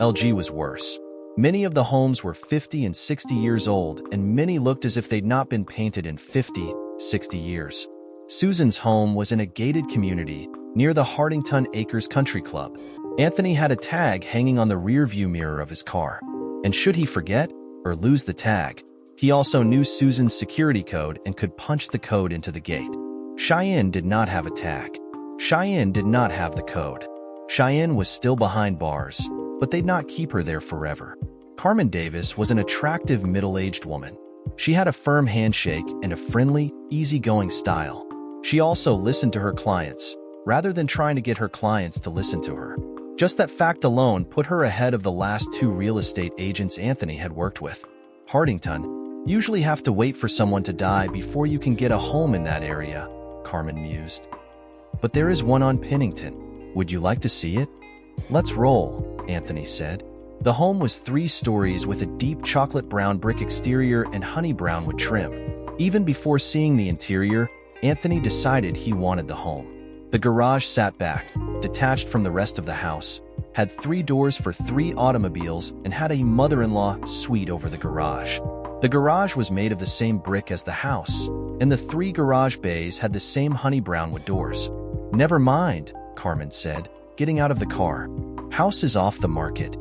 LG was worse. Many of the homes were 50 and 60 years old, and many looked as if they'd not been painted in 50, 60 years. Susan's home was in a gated community near the Hardington Acres Country Club. Anthony had a tag hanging on the rearview mirror of his car. And should he forget or lose the tag, he also knew Susan's security code and could punch the code into the gate. Cheyenne did not have a tag. Cheyenne did not have the code. Cheyenne was still behind bars, but they'd not keep her there forever. Carmen Davis was an attractive middle-aged woman. She had a firm handshake and a friendly, easygoing style. She also listened to her clients, rather than trying to get her clients to listen to her. Just that fact alone put her ahead of the last two real estate agents Anthony had worked with. Hardington, usually have to wait for someone to die before you can get a home in that area, Carmen mused. But there is one on Pennington. Would you like to see it? Let's roll, Anthony said. The home was 3 stories with a deep chocolate brown brick exterior and honey brown wood trim. Even before seeing the interior, Anthony decided he wanted the home. The garage sat back, detached from the rest of the house, had 3 doors for 3 automobiles, and had a mother-in-law suite over the garage. The garage was made of the same brick as the house, and the 3 garage bays had the same honey brown wood doors. Never mind, Carmen said, getting out of the car. House is off the market.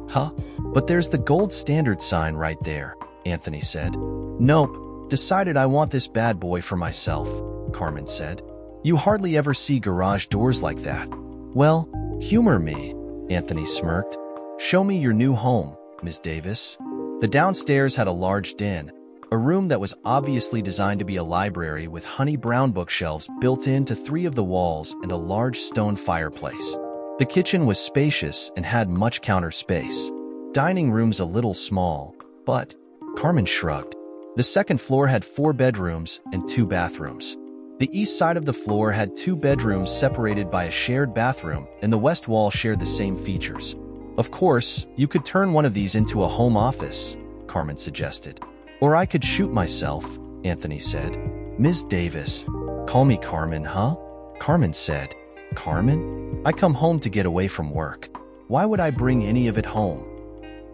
Huh? But there's the gold standard sign right there, Anthony said. Nope, decided I want this bad boy for myself, Carmen said. You hardly ever see garage doors like that. Well, humor me, Anthony smirked. Show me your new home, Ms. Davis. The downstairs had a large den, a room that was obviously designed to be a library with honey brown bookshelves built into 3 of the walls and a large stone fireplace. The kitchen was spacious and had much counter space. Dining rooms a little small, but Carmen shrugged. The second floor had 4 bedrooms and 2 bathrooms. The east side of the floor had 2 bedrooms separated by a shared bathroom, and the west wall shared the same features. Of course, you could turn one of these into a home office, Carmen suggested. Or I could shoot myself, Anthony said. Ms. Davis, call me Carmen, huh? Carmen said. Carmen? I come home to get away from work. Why would I bring any of it home?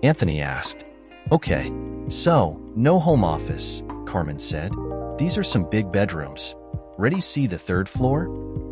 Anthony asked. Okay, so, no home office, Carmen said. These are some big bedrooms. Ready see the 3rd floor?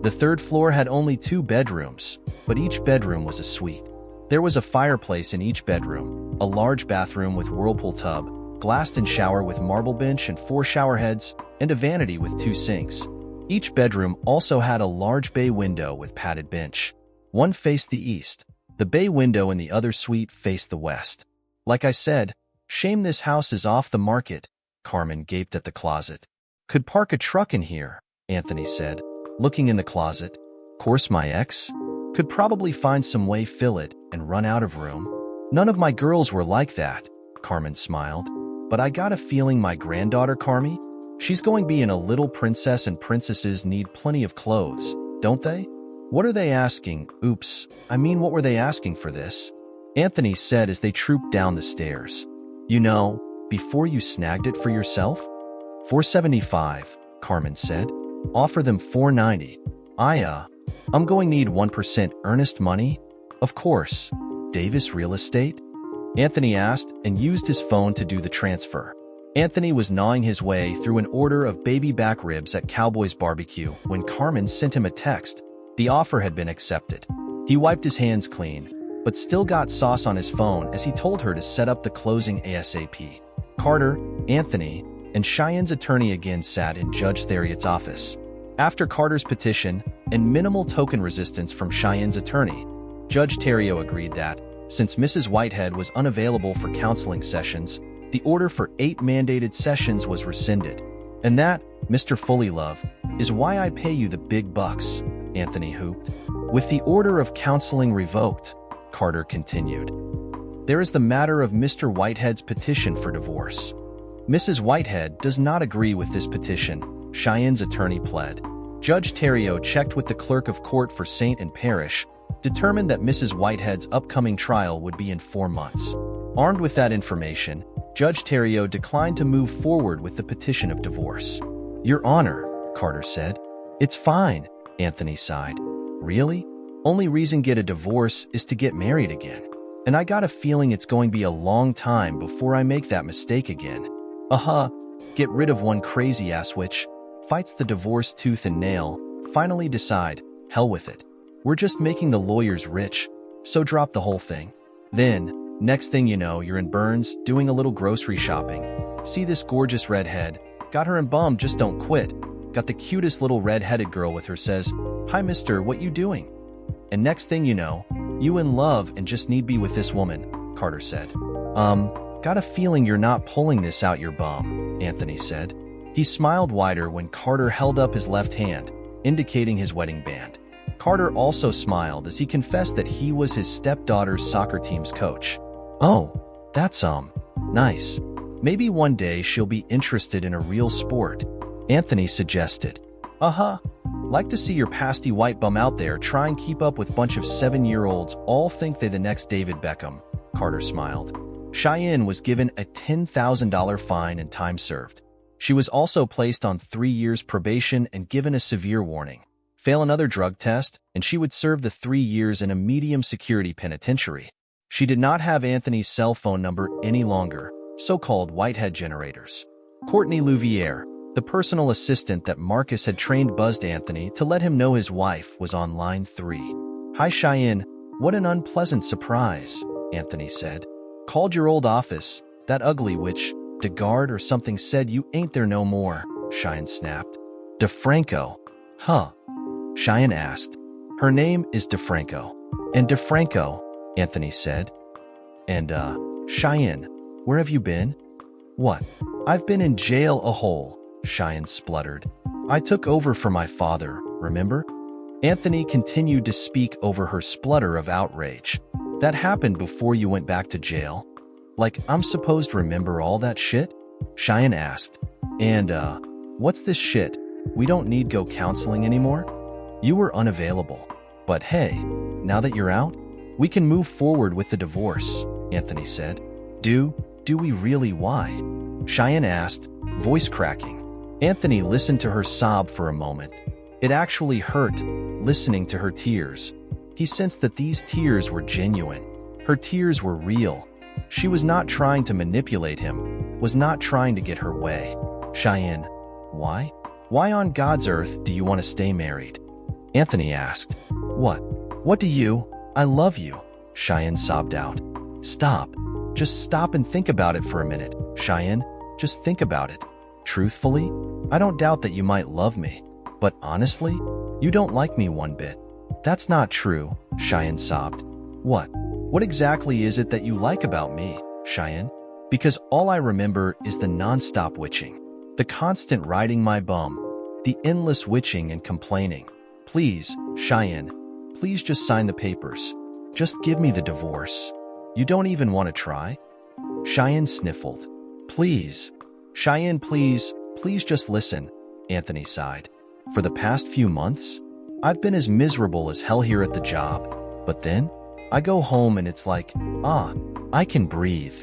The 3rd floor had only 2 bedrooms, but each bedroom was a suite. There was a fireplace in each bedroom, a large bathroom with whirlpool tub, glassed-in shower with marble bench and 4 shower heads, and a vanity with 2 sinks. Each bedroom also had a large bay window with padded bench. One faced the east. The bay window in the other suite faced the west. Like I said, shame this house is off the market, Carmen gaped at the closet. Could park a truck in here, Anthony said, looking in the closet. Course my ex? Could probably find some way fill it and run out of room. None of my girls were like that, Carmen smiled. But I got a feeling my granddaughter, Carmi, she's going being a little princess, and princesses need plenty of clothes, don't they? What are they asking? Oops, I mean, what were they asking for this? Anthony said as they trooped down the stairs. You know, before you snagged it for yourself? $475, Carmen said. Offer them $490. I'm going need 1% earnest money? Of course. Davis Real Estate? Anthony asked and used his phone to do the transfer. Anthony was gnawing his way through an order of baby back ribs at Cowboys Barbecue when Carmen sent him a text. The offer had been accepted. He wiped his hands clean, but still got sauce on his phone as he told her to set up the closing ASAP. Carter, Anthony, and Cheyenne's attorney again sat in Judge Theriot's office. After Carter's petition and minimal token resistance from Cheyenne's attorney, Judge Theriot agreed that, since Mrs. Whitehead was unavailable for counseling sessions, the order for 8 mandated sessions was rescinded. And that, Mr. Fullylove, is why I pay you the big bucks, Anthony hooped. With the order of counseling revoked, Carter continued, there is the matter of Mr. Whitehead's petition for divorce. Mrs. Whitehead does not agree with this petition, Cheyenne's attorney pled. Judge Theriot checked with the clerk of court for St. and Parish, determined that Mrs. Whitehead's upcoming trial would be in 4 months. Armed with that information, Judge Theriot declined to move forward with the petition of divorce. Your Honor, Carter said. It's fine, Anthony sighed. Really? Only reason get a divorce is to get married again. And I got a feeling it's going to be a long time before I make that mistake again. Get rid of one crazy-ass witch, fights the divorce tooth and nail, finally decide, hell with it. We're just making the lawyers rich, so drop the whole thing. Then, next thing you know, you're in Burns, doing a little grocery shopping. See this gorgeous redhead, got her in bum, just don't quit. Got the cutest little red-headed girl with her, says, "Hi mister, what you doing?" And next thing you know, you in love and just need be with this woman, Carter said. Got a feeling you're not pulling this out your bum, Anthony said. He smiled wider when Carter held up his left hand, indicating his wedding band. Carter also smiled as he confessed that he was his stepdaughter's soccer team's coach. Oh, that's nice. Maybe one day she'll be interested in a real sport, Anthony suggested. Like to see your pasty white bum out there try and keep up with bunch of 7-year-olds all think they the next David Beckham, Carter smiled. Cheyenne was given a $10,000 fine and time served. She was also placed on 3 years probation and given a severe warning. Fail another drug test, and she would serve the 3 years in a medium security penitentiary. She did not have Anthony's cell phone number any longer, so-called whitehead generators. Courtney Louviere, the personal assistant that Marcus had trained, buzzed Anthony to let him know his wife was on line 3. "Hi Cheyenne, what an unpleasant surprise," Anthony said. "Called your old office, that ugly witch, DeGard or something said you ain't there no more," Cheyenne snapped. "DeFranco? Huh?" Cheyenne asked. "Her name is DeFranco." "And DeFranco," Anthony said. "And, Cheyenne, where have you been?" "What? I've been in jail a hole," Cheyenne spluttered. "I took over for my father, remember?" Anthony continued to speak over her splutter of outrage. "That happened before you went back to jail? Like, I'm supposed to remember all that shit?" Cheyenne asked. "And, what's this shit? We don't need go counseling anymore?" "You were unavailable. But hey, now that you're out, we can move forward with the divorce," Anthony said. Do we really? Why?" Cheyenne asked, voice cracking. Anthony listened to her sob for a moment. It actually hurt, listening to her tears. He sensed that these tears were genuine. Her tears were real. She was not trying to manipulate him, was not trying to get her way. "Cheyenne, why? Why on God's earth do you want to stay married?" Anthony asked. What do you? I love you," Cheyenne sobbed out. "Stop. Just stop and think about it for a minute, Cheyenne. Just think about it. Truthfully, I don't doubt that you might love me. But honestly, you don't like me one bit." "That's not true," Cheyenne sobbed. What exactly is it that you like about me, Cheyenne? Because all I remember is the non-stop witching, the constant riding my bum, the endless witching and complaining. Please, Cheyenne, please just sign the papers. Just give me the divorce. You don't even want to try?" Cheyenne sniffled. "Please, Cheyenne, please just listen," Anthony sighed. "For the past few months, I've been as miserable as hell here at the job. But then, I go home and it's like, I can breathe."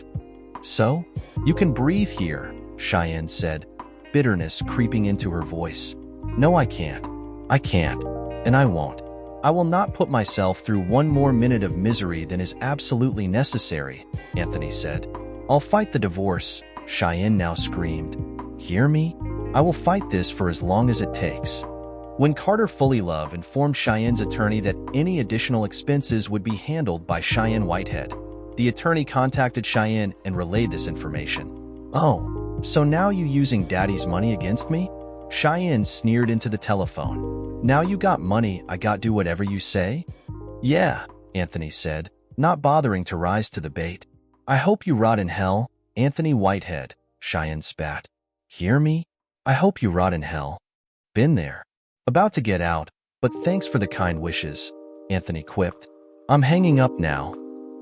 "So? You can breathe here," Cheyenne said, bitterness creeping into her voice. "No, I can't. I can't. And I won't. I will not put myself through one more minute of misery than is absolutely necessary," Anthony said. "I'll fight the divorce," Cheyenne now screamed. "Hear me? I will fight this for as long as it takes." When Carter Fully Love informed Cheyenne's attorney that any additional expenses would be handled by Cheyenne Whitehead, the attorney contacted Cheyenne and relayed this information. "Oh, so now you using daddy's money against me?" Cheyenne sneered into the telephone. "Now you got money, I got do whatever you say?" "Yeah," Anthony said, not bothering to rise to the bait. "I hope you rot in hell, Anthony Whitehead," Cheyenne spat. "Hear me? I hope you rot in hell. Been there. About to get out, but thanks for the kind wishes," Anthony quipped. "I'm hanging up now."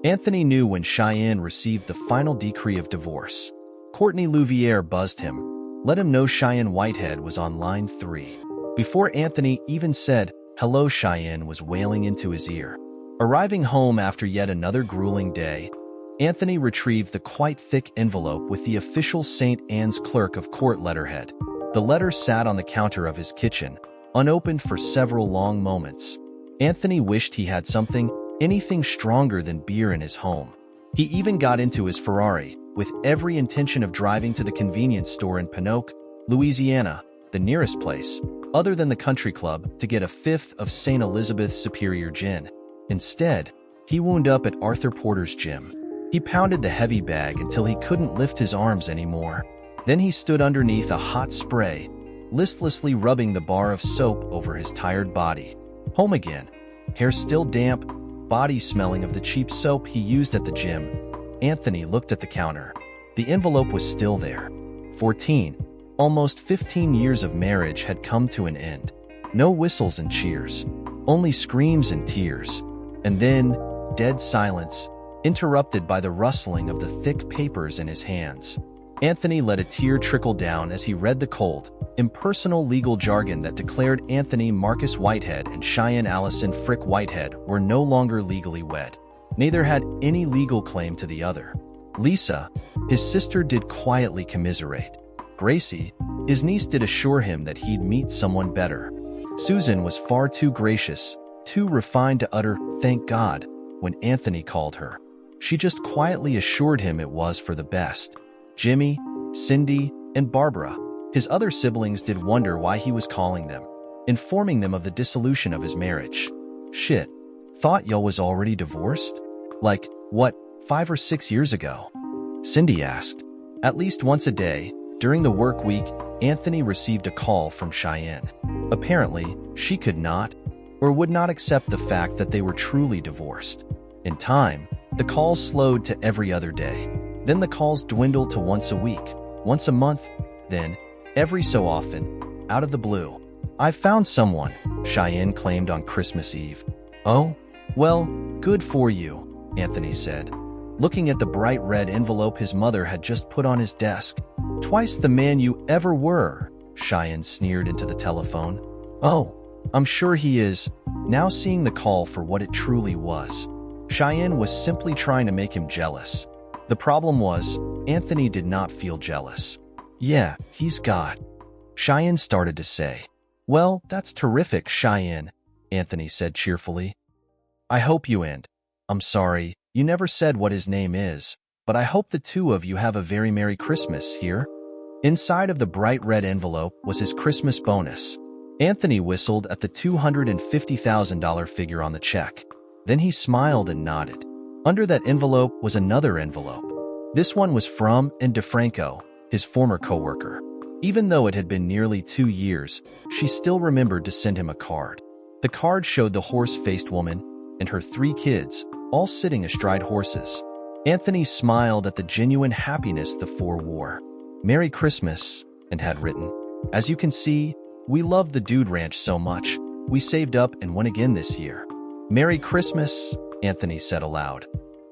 Anthony knew when Cheyenne received the final decree of divorce. Courtney Louviere buzzed him, let him know Cheyenne Whitehead was on line 3. Before Anthony even said, "Hello," Cheyenne was wailing into his ear. Arriving home after yet another grueling day, Anthony retrieved the quite thick envelope with the official St. Anne's Clerk of Court letterhead. The letter sat on the counter of his kitchen, unopened for several long moments. Anthony wished he had something anything stronger than beer in his home. He even got into his Ferrari, with every intention of driving to the convenience store in Pinoque, Louisiana, the nearest place, other than the country club, to get a fifth of St. Elizabeth's Superior Gin. Instead, he wound up at Arthur Porter's gym. He pounded the heavy bag until he couldn't lift his arms anymore. Then he stood underneath a hot spray, listlessly rubbing the bar of soap over his tired body. Home again, hair still damp, body smelling of the cheap soap he used at the gym. Anthony looked at the counter. The envelope was still there. 14, almost 15 years of marriage had come to an end. No whistles and cheers, only screams and tears. And then, dead silence, interrupted by the rustling of the thick papers in his hands. Anthony let a tear trickle down as he read the cold, impersonal legal jargon that declared Anthony Marcus Whitehead and Cheyenne Allison Frick Whitehead were no longer legally wed. Neither had any legal claim to the other. Lisa, his sister, did quietly commiserate. Gracie, his niece, did assure him that he'd meet someone better. Susan was far too gracious, too refined to utter "thank God" when Anthony called her. She just quietly assured him it was for the best. Jimmy, Cindy, and Barbara, his other siblings, did wonder why he was calling them, informing them of the dissolution of his marriage. "Shit, thought y'all was already divorced? Like, what, 5 or 6 years ago?" Cindy asked. At least once a day, during the work week, Anthony received a call from Cheyenne. Apparently, she could not, or would not accept the fact that they were truly divorced. In time, the calls slowed to every other day. Then the calls dwindled to once a week, once a month, then, every so often, out of the blue. "I found someone," Cheyenne claimed on Christmas Eve. "Oh? Well, good for you," Anthony said, looking at the bright red envelope his mother had just put on his desk. "Twice the man you ever were," Cheyenne sneered into the telephone. "Oh, I'm sure he is," now seeing the call for what it truly was. Cheyenne was simply trying to make him jealous. The problem was, Anthony did not feel jealous. "Yeah, he's got," Cheyenne started to say. "Well, that's terrific, Cheyenne," Anthony said cheerfully. "I hope you and, I'm sorry, you never said what his name is, but I hope the two of you have a very Merry Christmas here." Inside of the bright red envelope was his Christmas bonus. Anthony whistled at the $250,000 figure on the check. Then he smiled and nodded. Under that envelope was another envelope. This one was from DeFranco, his former co-worker. Even though it had been nearly 2 years, she still remembered to send him a card. The card showed the horse-faced woman and her 3 kids, all sitting astride horses. Anthony smiled at the genuine happiness the 4 wore. "Merry Christmas," and had written, "As you can see, we love the Dude Ranch so much, we saved up and went again this year." "Merry Christmas," Anthony said aloud,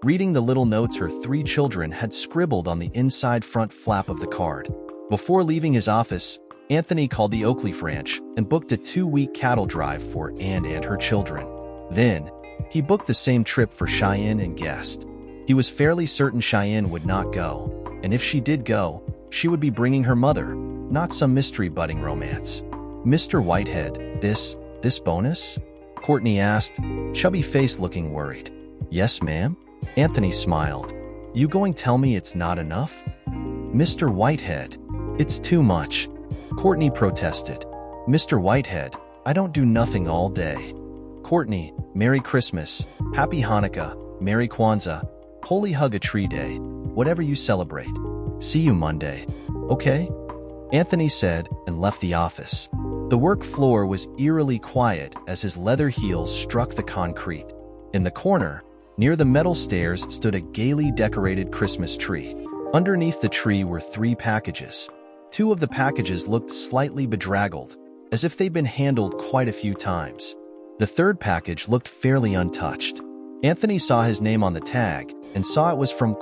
reading the little notes her 3 children had scribbled on the inside front flap of the card. Before leaving his office, Anthony called the Oakleaf Ranch and booked a 2-week cattle drive for Anne and her children. Then, he booked the same trip for Cheyenne and Guest. He was fairly certain Cheyenne would not go, and if she did go, she would be bringing her mother, not some mystery budding romance. "Mr. Whitehead, this bonus?" Courtney asked, chubby face looking worried. "Yes, ma'am?" Anthony smiled. "You going tell me it's not enough?" "Mr. Whitehead, it's too much," Courtney protested. "Mr. Whitehead, I don't do nothing all day." "Courtney, Merry Christmas, Happy Hanukkah, Merry Kwanzaa, Holy Hug a Tree Day, whatever you celebrate. See you Monday. Okay?" Anthony said and left the office. The work floor was eerily quiet as his leather heels struck the concrete. In the corner, near the metal stairs, stood a gaily decorated Christmas tree. Underneath the tree were 3 packages. 2 of the packages looked slightly bedraggled, as if they'd been handled quite a few times. The 3rd package looked fairly untouched. Anthony saw his name on the tag and saw it was from ?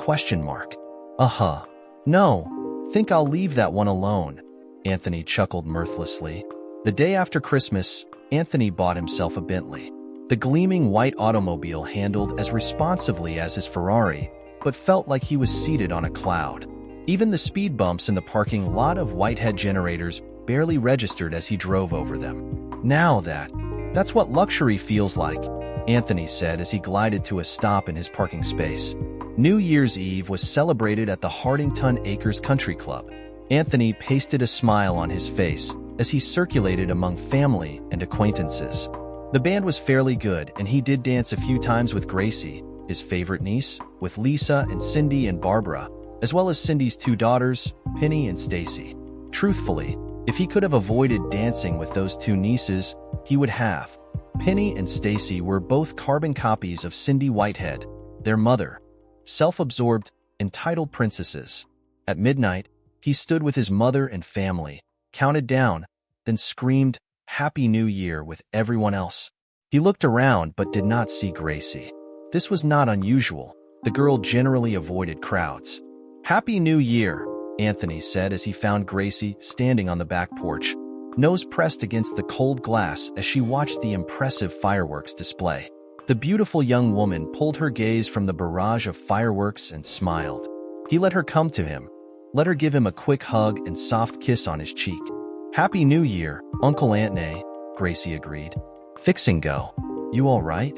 "No, think I'll leave that one alone," Anthony chuckled mirthlessly. The day after Christmas, Anthony bought himself a Bentley. The gleaming white automobile handled as responsively as his Ferrari, but felt like he was seated on a cloud. Even the speed bumps in the parking lot of Whitehead generators barely registered as he drove over them. "Now that's what luxury feels like," Anthony said as he glided to a stop in his parking space. New Year's Eve was celebrated at the Hardington Acres Country Club. Anthony pasted a smile on his face as he circulated among family and acquaintances. The band was fairly good, and he did dance a few times with Gracie, his favorite niece, with Lisa and Cindy and Barbara, as well as Cindy's two daughters, Penny and Stacy. Truthfully, if he could have avoided dancing with those two nieces, he would have. Penny and Stacy were both carbon copies of Cindy Whitehead, their mother, self-absorbed, entitled princesses. At midnight, he stood with his mother and family, counted down, then screamed, "Happy New Year" with everyone else. He looked around but did not see Gracie. This was not unusual. The girl generally avoided crowds. "Happy New Year," Anthony said as he found Gracie standing on the back porch, nose pressed against the cold glass as she watched the impressive fireworks display. The beautiful young woman pulled her gaze from the barrage of fireworks and smiled. He let her come to him, let her give him a quick hug and soft kiss on his cheek. "Happy New Year, Uncle Antony," Gracie agreed. "Fix and go. You all right?"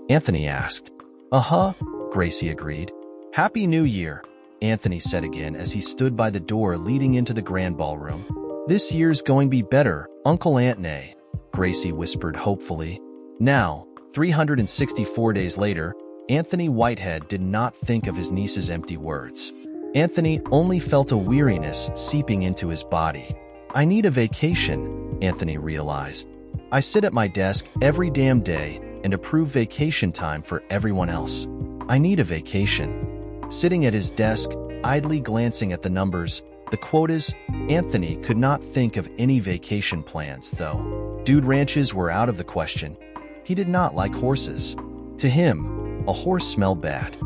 Anthony asked. "Uh-huh," Gracie agreed. "Happy New Year," Anthony said again as he stood by the door leading into the grand ballroom. "This year's going to be better, Uncle Antony," Gracie whispered hopefully. Now, 364 days later, Anthony Whitehead did not think of his niece's empty words. Anthony only felt a weariness seeping into his body. "I need a vacation," Anthony realized. "I sit at my desk every damn day and approve vacation time for everyone else. I need a vacation." Sitting at his desk, idly glancing at the numbers, the quotas, Anthony could not think of any vacation plans, though. Dude ranches were out of the question. He did not like horses. To him, a horse smelled bad.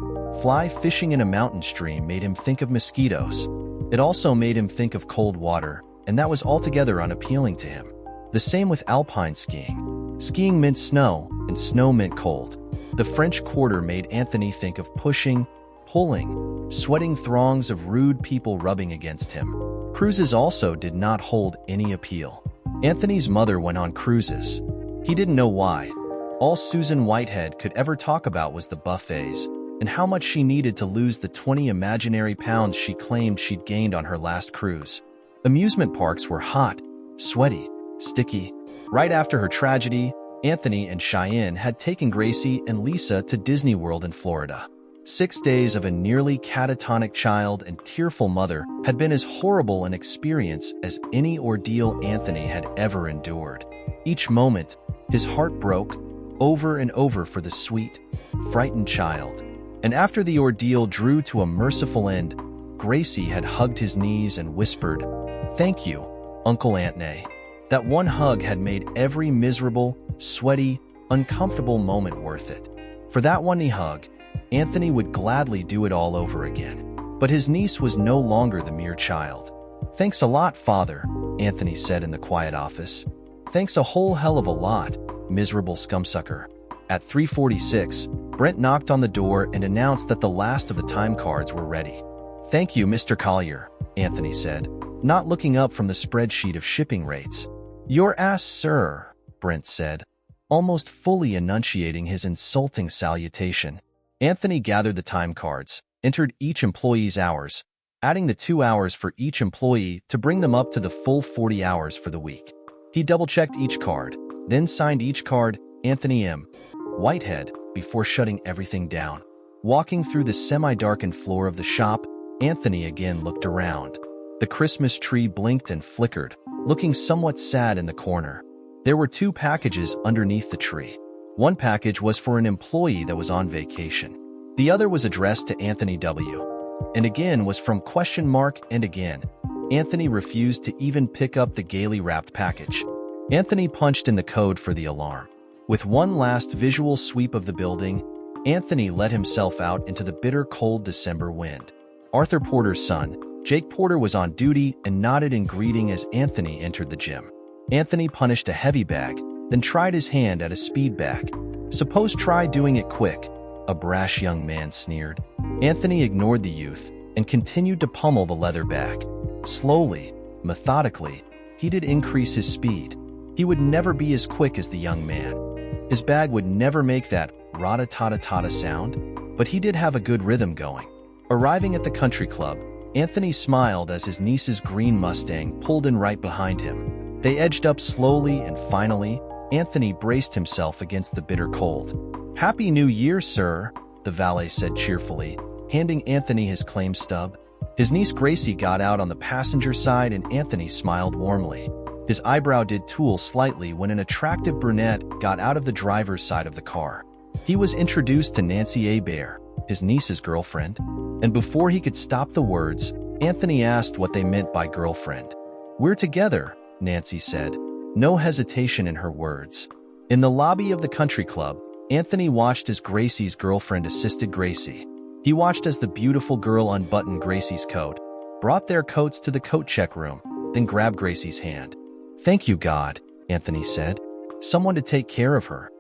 Fly fishing in a mountain stream made him think of mosquitoes. It also made him think of cold water, and that was altogether unappealing to him. The same with alpine skiing. Skiing meant snow, and snow meant cold. The French Quarter made Anthony think of pushing, pulling, sweating throngs of rude people rubbing against him. Cruises also did not hold any appeal. Anthony's mother went on cruises. He didn't know why. All Susan Whitehead could ever talk about was the buffets, and how much she needed to lose the 20 imaginary pounds she claimed she'd gained on her last cruise. Amusement parks were hot, sweaty, sticky. Right after her tragedy, Anthony and Cheyenne had taken Gracie and Lisa to Disney World in Florida. 6 days of a nearly catatonic child and tearful mother had been as horrible an experience as any ordeal Anthony had ever endured. Each moment, his heart broke over and over for the sweet, frightened child. And after the ordeal drew to a merciful end, Gracie had hugged his knees and whispered, "Thank you, Uncle Antony." That one hug had made every miserable, sweaty, uncomfortable moment worth it. For that one hug, Anthony would gladly do it all over again. But his niece was no longer the mere child. "Thanks a lot, Father," Anthony said in the quiet office. "Thanks a whole hell of a lot, miserable scumsucker." At 3:46, Brent knocked on the door and announced that the last of the time cards were ready. "Thank you, Mr. Collier," Anthony said, not looking up from the spreadsheet of shipping rates. "Your ass, sir," Brent said, almost fully enunciating his insulting salutation. Anthony gathered the time cards, entered each employee's hours, adding the 2 hours for each employee to bring them up to the full 40 hours for the week. He double-checked each card, then signed each card, Anthony M. Whitehead, before shutting everything down. Walking through the semi-darkened floor of the shop, Anthony again looked around. The Christmas tree blinked and flickered, looking somewhat sad in the corner. There were 2 packages underneath the tree. One package was for an employee that was on vacation. The other was addressed to Anthony W. And again was from ? And again, Anthony refused to even pick up the gaily wrapped package. Anthony punched in the code for the alarm. With one last visual sweep of the building, Anthony let himself out into the bitter cold December wind. Arthur Porter's son, Jake Porter, was on duty and nodded in greeting as Anthony entered the gym. Anthony punished a heavy bag, then tried his hand at a speed bag. "Suppose try doing it quick," a brash young man sneered. Anthony ignored the youth and continued to pummel the leather bag. Slowly, methodically, he did increase his speed. He would never be as quick as the young man. His bag would never make that rata-tata-tata sound, but he did have a good rhythm going. Arriving at the country club, Anthony smiled as his niece's green Mustang pulled in right behind him. They edged up slowly, and finally, Anthony braced himself against the bitter cold. "Happy New Year, sir," the valet said cheerfully, handing Anthony his claim stub. His niece Gracie got out on the passenger side, and Anthony smiled warmly. His eyebrow did twirl slightly when an attractive brunette got out of the driver's side of the car. He was introduced to Nancy Hebert, his niece's girlfriend, and before he could stop the words, Anthony asked what they meant by girlfriend. "We're together," Nancy said, no hesitation in her words. In the lobby of the country club, Anthony watched as Gracie's girlfriend assisted Gracie. He watched as the beautiful girl unbuttoned Gracie's coat, brought their coats to the coat check room, then grabbed Gracie's hand. "Thank you, God," Anthony said. "Someone to take care of her."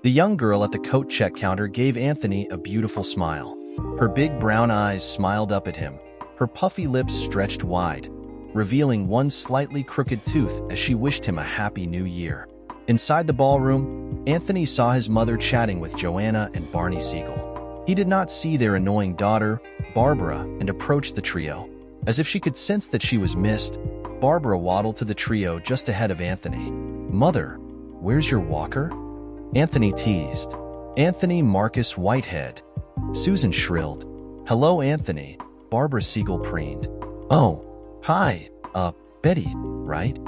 The young girl at the coat check counter gave Anthony a beautiful smile. Her big brown eyes smiled up at him, her puffy lips stretched wide, revealing one slightly crooked tooth as she wished him a happy new year. Inside the ballroom, Anthony saw his mother chatting with Joanna and Barney Siegel. He did not see their annoying daughter, Barbara, and approached the trio. As if she could sense that she was missed, Barbara waddled to the trio just ahead of Anthony. "Mother, where's your walker?" Anthony teased. "Anthony Marcus Whitehead." Susan shrilled. "Hello, Anthony," Barbara Siegel preened. "Oh, hi, Betty, right?"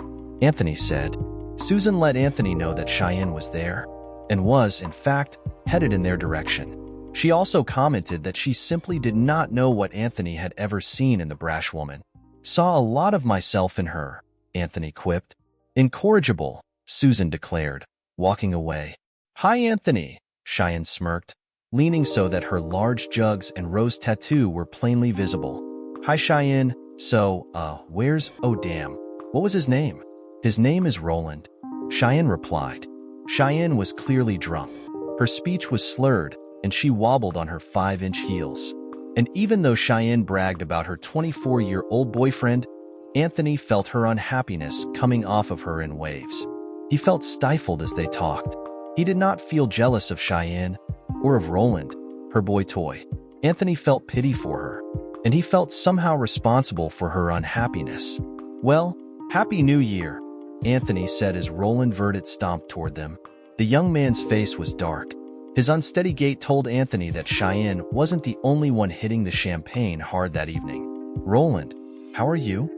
Anthony said. Susan let Anthony know that Cheyenne was there, and was, in fact, headed in their direction. She also commented that she simply did not know what Anthony had ever seen in the brash woman. "Saw a lot of myself in her," Anthony quipped. "Incorrigible," Susan declared, walking away. "Hi, Anthony," Cheyenne smirked, leaning so that her large jugs and rose tattoo were plainly visible. "Hi, Cheyenne. So, where's— oh damn, what was his name?" "His name is Roland," Cheyenne replied. Cheyenne was clearly drunk. Her speech was slurred, and she wobbled on her 5-inch heels. And even though Cheyenne bragged about her 24-year-old boyfriend, Anthony felt her unhappiness coming off of her in waves. He felt stifled as they talked. He did not feel jealous of Cheyenne, or of Roland, her boy toy. Anthony felt pity for her, and he felt somehow responsible for her unhappiness. "Well, Happy New Year," Anthony said as Roland Verdit stomped toward them. The young man's face was dark. His unsteady gait told Anthony that Cheyenne wasn't the only one hitting the champagne hard that evening. "Roland, how are you?"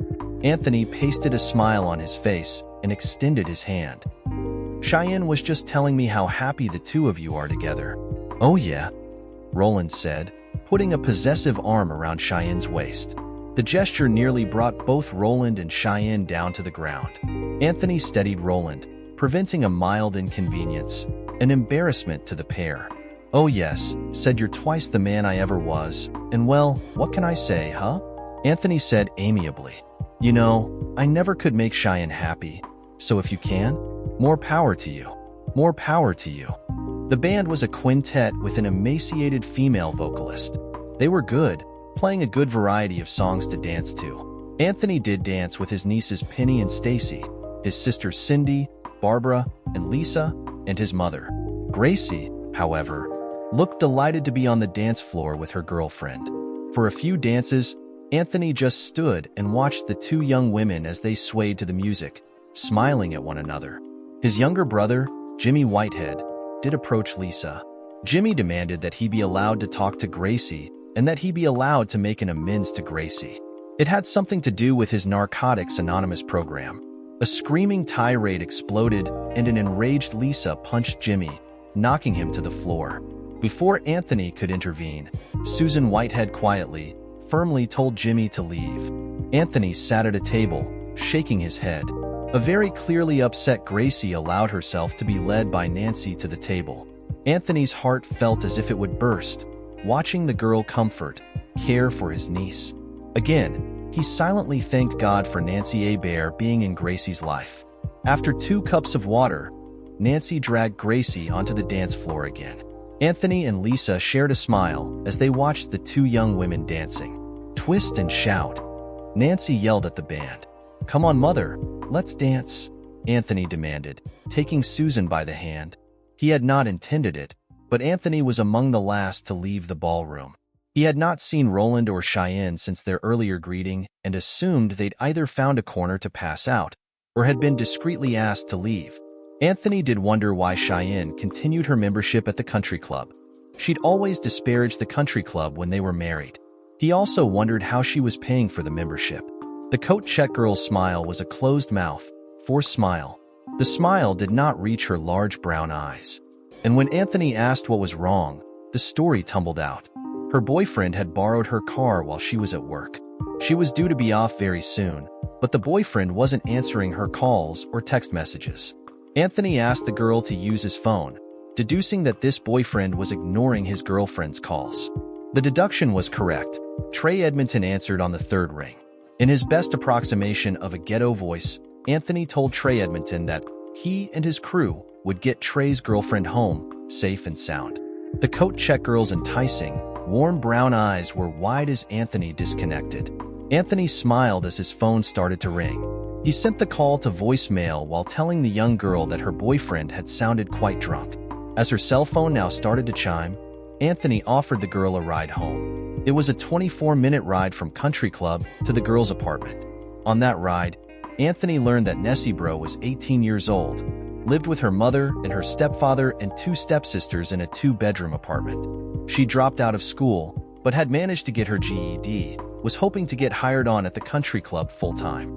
Anthony pasted a smile on his face and extended his hand. "Cheyenne was just telling me how happy the two of you are together." "Oh yeah," Roland said, putting a possessive arm around Cheyenne's waist. The gesture nearly brought both Roland and Cheyenne down to the ground. Anthony steadied Roland, preventing a mild inconvenience, an embarrassment to the pair. "Oh yes," said, "you're twice the man I ever was, and well, what can I say, huh?" Anthony said amiably. "You know, I never could make Cheyenne happy, so if you can, more power to you. More power to you." The band was a quintet with an emaciated female vocalist. They were good, playing a good variety of songs to dance to. Anthony did dance with his nieces Penny and Stacy, his sisters Cindy, Barbara, and Lisa, and his mother. Gracie, however, looked delighted to be on the dance floor with her girlfriend. For a few dances, Anthony just stood and watched the two young women as they swayed to the music, smiling at one another. His younger brother, Jimmy Whitehead, did approach Lisa. Jimmy demanded that he be allowed to talk to Gracie and that he be allowed to make an amends to Gracie. It had something to do with his Narcotics Anonymous program. A screaming tirade exploded, and an enraged Lisa punched Jimmy, knocking him to the floor. Before Anthony could intervene, Susan Whitehead quietly, firmly told Jimmy to leave. Anthony sat at a table, shaking his head. A very clearly upset Gracie allowed herself to be led by Nancy to the table. Anthony's heart felt as if it would burst, watching the girl care for his niece. Again, he silently thanked God for Nancy Hebert being in Gracie's life. After 2 cups of water, Nancy dragged Gracie onto the dance floor again. Anthony and Lisa shared a smile as they watched the two young women dancing. "Twist and shout," Nancy yelled at the band. "Come on, mother, let's dance," Anthony demanded, taking Susan by the hand. He had not intended it, but Anthony was among the last to leave the ballroom. He had not seen Roland or Cheyenne since their earlier greeting and assumed they'd either found a corner to pass out or had been discreetly asked to leave. Anthony did wonder why Cheyenne continued her membership at the country club. She'd always disparaged the country club when they were married. He also wondered how she was paying for the membership. The coat check girl's smile was a closed mouth, forced smile. The smile did not reach her large brown eyes. And when Anthony asked what was wrong, the story tumbled out. Her boyfriend had borrowed her car while she was at work. She was due to be off very soon, but the boyfriend wasn't answering her calls or text messages. Anthony asked the girl to use his phone, deducing that this boyfriend was ignoring his girlfriend's calls. The deduction was correct. Trey Edmonton answered on the third ring. In his best approximation of a ghetto voice, Anthony told Trey Edmonton that he and his crew would get Trey's girlfriend home, safe and sound. The coat check girl's enticing, warm brown eyes were wide as Anthony disconnected. Anthony smiled as his phone started to ring. He sent the call to voicemail while telling the young girl that her boyfriend had sounded quite drunk. As her cell phone now started to chime, Anthony offered the girl a ride home. It was a 24-minute ride from Country Club to the girl's apartment. On that ride, Anthony learned that Nessie Bro was 18 years old, lived with her mother and her stepfather and two stepsisters in a 2-bedroom apartment. She dropped out of school, but had managed to get her GED, was hoping to get hired on at the country club full-time.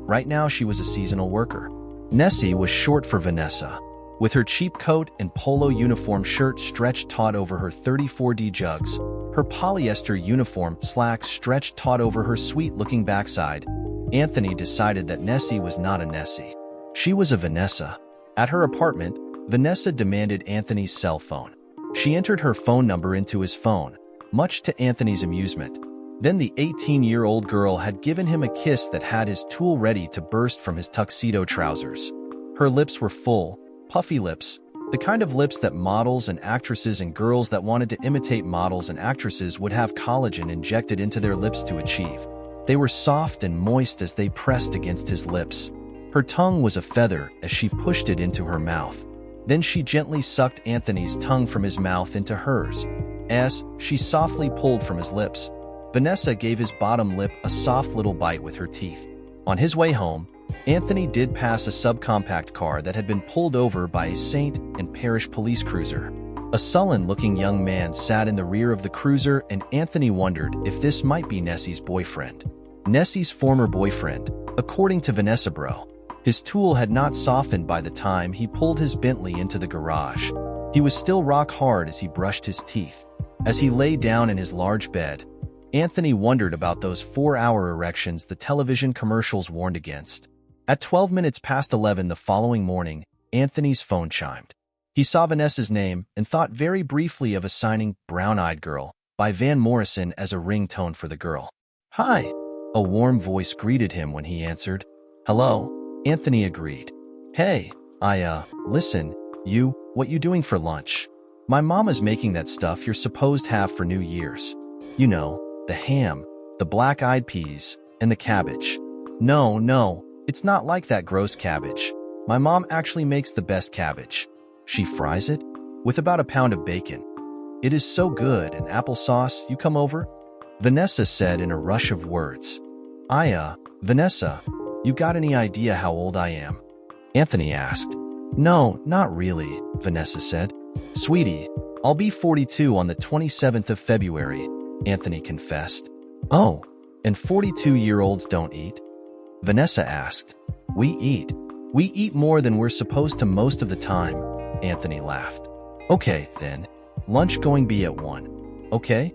Right now, she was a seasonal worker. Nessie was short for Vanessa. With her cheap coat and polo uniform shirt stretched taut over her 34D jugs, her polyester uniform slacks stretched taut over her sweet-looking backside, Anthony decided that Nessie was not a Nessie. She was a Vanessa. At her apartment, Vanessa demanded Anthony's cell phone. She entered her phone number into his phone, much to Anthony's amusement. Then the 18-year-old girl had given him a kiss that had his tool ready to burst from his tuxedo trousers. Her lips were full, puffy lips, the kind of lips that models and actresses and girls that wanted to imitate models and actresses would have collagen injected into their lips to achieve. They were soft and moist as they pressed against his lips. Her tongue was a feather as she pushed it into her mouth. Then she gently sucked Anthony's tongue from his mouth into hers. As she softly pulled from his lips, Vanessa gave his bottom lip a soft little bite with her teeth. On his way home, Anthony did pass a subcompact car that had been pulled over by a Saint and Parish police cruiser. A sullen-looking young man sat in the rear of the cruiser, and Anthony wondered if this might be Nessie's boyfriend. Nessie's former boyfriend, according to Vanessa Bro. His tool had not softened by the time he pulled his Bentley into the garage. He was still rock hard as he brushed his teeth. As he lay down in his large bed, Anthony wondered about those 4-hour erections the television commercials warned against. At 12 minutes past 11 the following morning, Anthony's phone chimed. He saw Vanessa's name and thought very briefly of assigning Brown-Eyed Girl by Van Morrison as a ringtone for the girl. "Hi," a warm voice greeted him when he answered. "Hello," Anthony agreed. "Hey, listen, what you doing for lunch? My mama's making that stuff you're supposed to have for New Year's. You know, the ham, the black-eyed peas, and the cabbage." No, it's not like that gross cabbage. My mom actually makes the best cabbage. She fries it with about a pound of bacon. It is so good, and applesauce. You come over?" Vanessa said in a rush of words. Vanessa, you got any idea how old I am?" Anthony asked. "No, not really," Vanessa said. "Sweetie, I'll be 42 on the 27th of February, Anthony confessed. "Oh, and 42-year-olds don't eat?" Vanessa asked. We eat more than we're supposed to most of the time," Anthony laughed. "Okay, then. Lunch going be at 1. Okay?"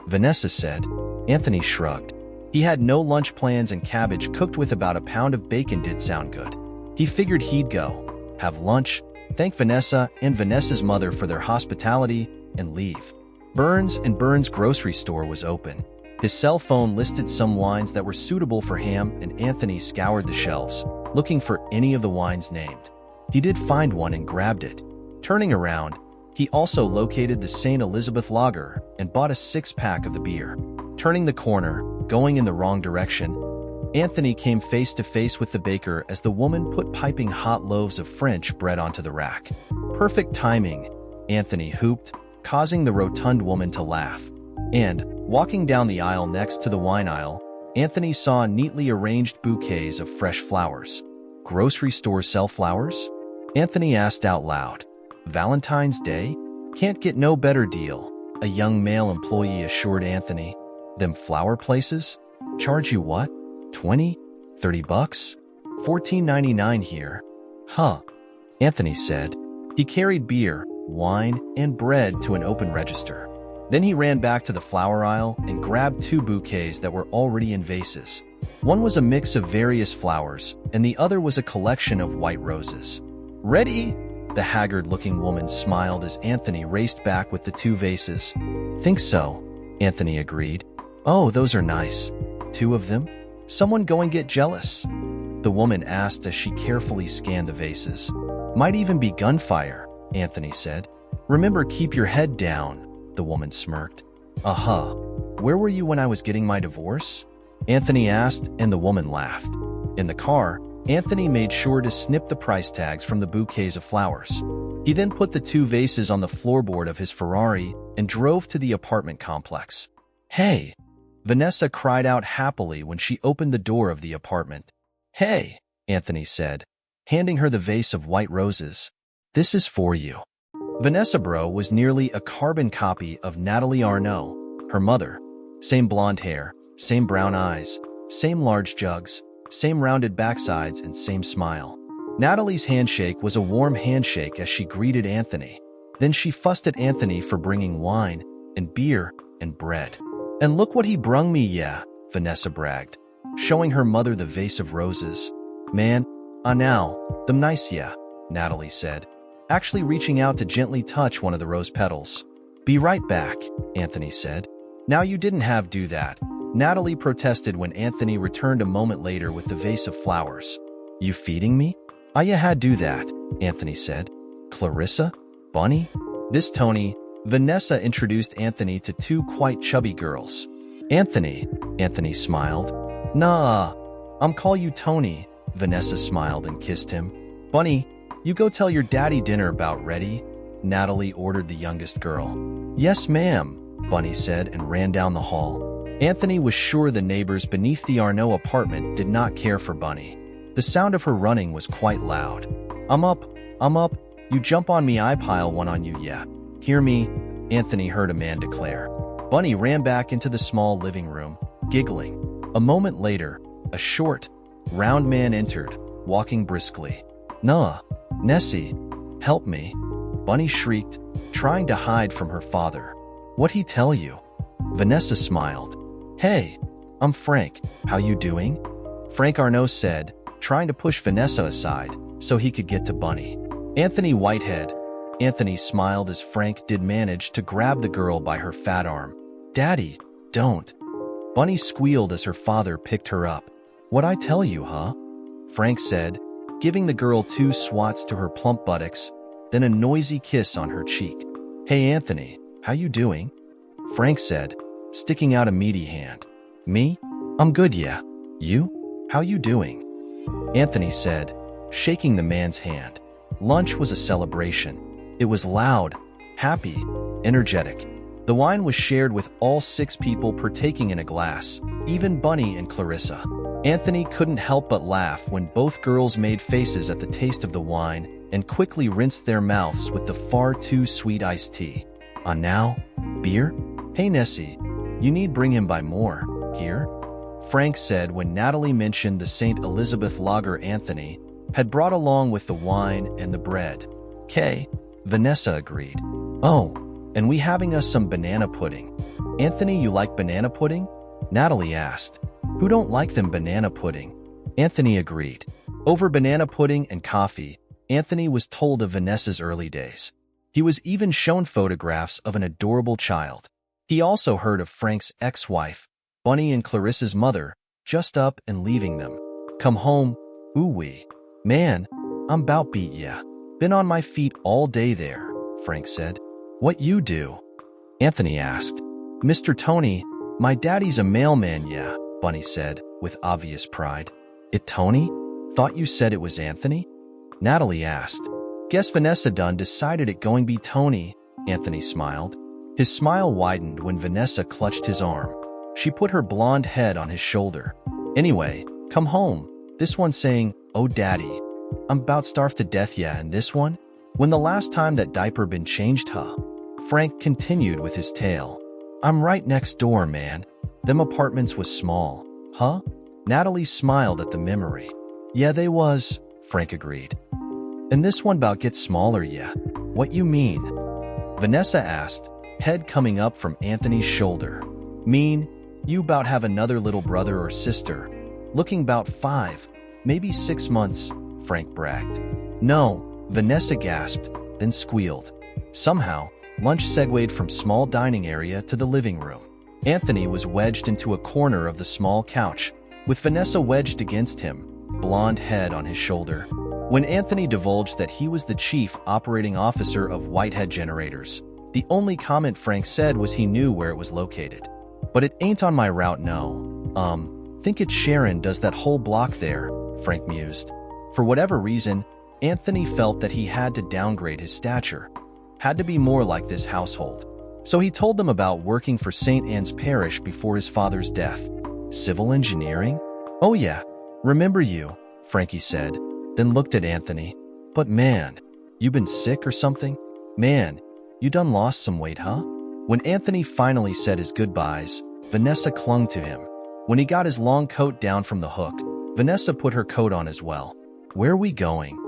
Vanessa said. Anthony shrugged. He had no lunch plans, and cabbage cooked with about a pound of bacon did sound good. He figured he'd go, have lunch, thank Vanessa and Vanessa's mother for their hospitality, and leave. Burns & Burns grocery store was open. His cell phone listed some wines that were suitable for him, and Anthony scoured the shelves, looking for any of the wines named. He did find one and grabbed it. Turning around, he also located the St. Elizabeth Lager and bought a 6-pack of the beer. Turning the corner, going in the wrong direction, Anthony came face to face with the baker as the woman put piping hot loaves of French bread onto the rack. Perfect timing, Anthony hooped, causing the rotund woman to laugh. And, walking down the aisle next to the wine aisle, Anthony saw neatly arranged bouquets of fresh flowers. Grocery stores sell flowers? Anthony asked out loud. Valentine's Day? Can't get no better deal, a young male employee assured Anthony. Them flower places? Charge you what? 20? 30 bucks? $14.99 here. Huh, Anthony said. He carried beer, wine, and bread to an open register. Then he ran back to the flower aisle and grabbed 2 bouquets that were already in vases. One was a mix of various flowers, and the other was a collection of white roses. Ready? The haggard-looking woman smiled as Anthony raced back with the 2 vases. Think so, Anthony agreed. Oh, those are nice. 2 of them? Someone go and get jealous? The woman asked as she carefully scanned the vases. Might even be gunfire, Anthony said. Remember, keep your head down, the woman smirked. Where were you when I was getting my divorce? Anthony asked, and the woman laughed. In the car, Anthony made sure to snip the price tags from the bouquets of flowers. He then put the 2 vases on the floorboard of his Ferrari and drove to the apartment complex. Hey! Vanessa cried out happily when she opened the door of the apartment. Hey, Anthony said, handing her the vase of white roses. This is for you. Vanessa Bro was nearly a carbon copy of Natalie Arnault, her mother. Same blonde hair, same brown eyes, same large jugs, same rounded backsides, and same smile. Natalie's handshake was a warm handshake as she greeted Anthony. Then she fussed at Anthony for bringing wine and beer and bread. And look what he brung me, yeah, Vanessa bragged, showing her mother the vase of roses. Man, now, them nice, yeah, Natalie said, actually reaching out to gently touch one of the rose petals. Be right back, Anthony said. Now you didn't have do that, Natalie protested when Anthony returned a moment later with the vase of flowers. You feeding me? You had do that, Anthony said. Clarissa? Bunny? This Tony, Vanessa introduced Anthony to 2 quite chubby girls. Anthony smiled. Nah, I'm call you Tony, Vanessa smiled and kissed him. Bunny, you go tell your daddy dinner about ready, Natalie ordered the youngest girl. Yes, ma'am, Bunny said and ran down the hall. Anthony was sure the neighbors beneath the Arnault apartment did not care for Bunny. The sound of her running was quite loud. I'm up, you jump on me, I pile one on you, yeah. Hear me, Anthony heard a man declare. Bunny ran back into the small living room, giggling. A moment later, a short, round man entered, walking briskly. Nah, Nessie, help me, Bunny shrieked, trying to hide from her father. What'd he tell you? Vanessa smiled. Hey, I'm Frank, how you doing? Frank Arnault said, trying to push Vanessa aside so he could get to Bunny. Anthony Whitehead. Anthony smiled as Frank did manage to grab the girl by her fat arm. Daddy, don't. Bunny squealed as her father picked her up. What'd I tell you, huh? Frank said, giving the girl 2 swats to her plump buttocks, then a noisy kiss on her cheek. Hey Anthony, how you doing? Frank said, sticking out a meaty hand. Me? I'm good, yeah. You? How you doing? Anthony said, shaking the man's hand. Lunch was a celebration. It was loud, happy, energetic. The wine was shared with all 6 people partaking in a glass, even Bunny and Clarissa. Anthony couldn't help but laugh when both girls made faces at the taste of the wine and quickly rinsed their mouths with the far too sweet iced tea. Now? Beer? Hey Nessie, you need bring him by more, here? Frank said when Natalie mentioned the St. Elizabeth lager Anthony had brought along with the wine and the bread. "'Kay," Vanessa agreed. "Oh, and we having us some banana pudding. Anthony, you like banana pudding?" Natalie asked. "Who don't like them banana pudding?" Anthony agreed. Over banana pudding and coffee, Anthony was told of Vanessa's early days. He was even shown photographs of an adorable child. He also heard of Frank's ex-wife, Bunny, and Clarissa's mother, just up and leaving them. "Come home, ooh-wee. Man, I'm 'bout beat ya. Been on my feet all day there," Frank said. "What you do?" Anthony asked. "Mr. Tony, my daddy's a mailman, yeah," Bunny said, with obvious pride. "It Tony? Thought you said it was Anthony?" Natalie asked. Guess Vanessa done decided it going be Tony, Anthony smiled. His smile widened when Vanessa clutched his arm. She put her blonde head on his shoulder. Anyway, come home. This one saying, oh daddy, I'm about starved to death, yeah, and this one? When the last time that diaper been changed, huh? Frank continued with his tale. I'm right next door, man. Them apartments was small, huh? Natalie smiled at the memory. Yeah, they was, Frank agreed. And this one bout gets smaller, yeah. What you mean? Vanessa asked, head coming up from Anthony's shoulder. Mean, you bout have another little brother or sister. Looking bout 5, maybe 6 months, Frank bragged. No, Vanessa gasped, then squealed. Somehow, lunch segued from small dining area to the living room. Anthony was wedged into a corner of the small couch, with Vanessa wedged against him, blonde head on his shoulder. When Anthony divulged that he was the chief operating officer of Whitehead Generators, the only comment Frank said was he knew where it was located. But it ain't on my route, no. Think it's Sharon does that whole block there, Frank mused. For whatever reason, Anthony felt that he had to downgrade his stature. Had to be more like this household. So he told them about working for St. Anne's Parish before his father's death. Civil engineering? Oh yeah, remember you, Frankie said, then looked at Anthony. But man, you been sick or something? Man, you done lost some weight, huh? When Anthony finally said his goodbyes, Vanessa clung to him. When he got his long coat down from the hook, Vanessa put her coat on as well. Where we going?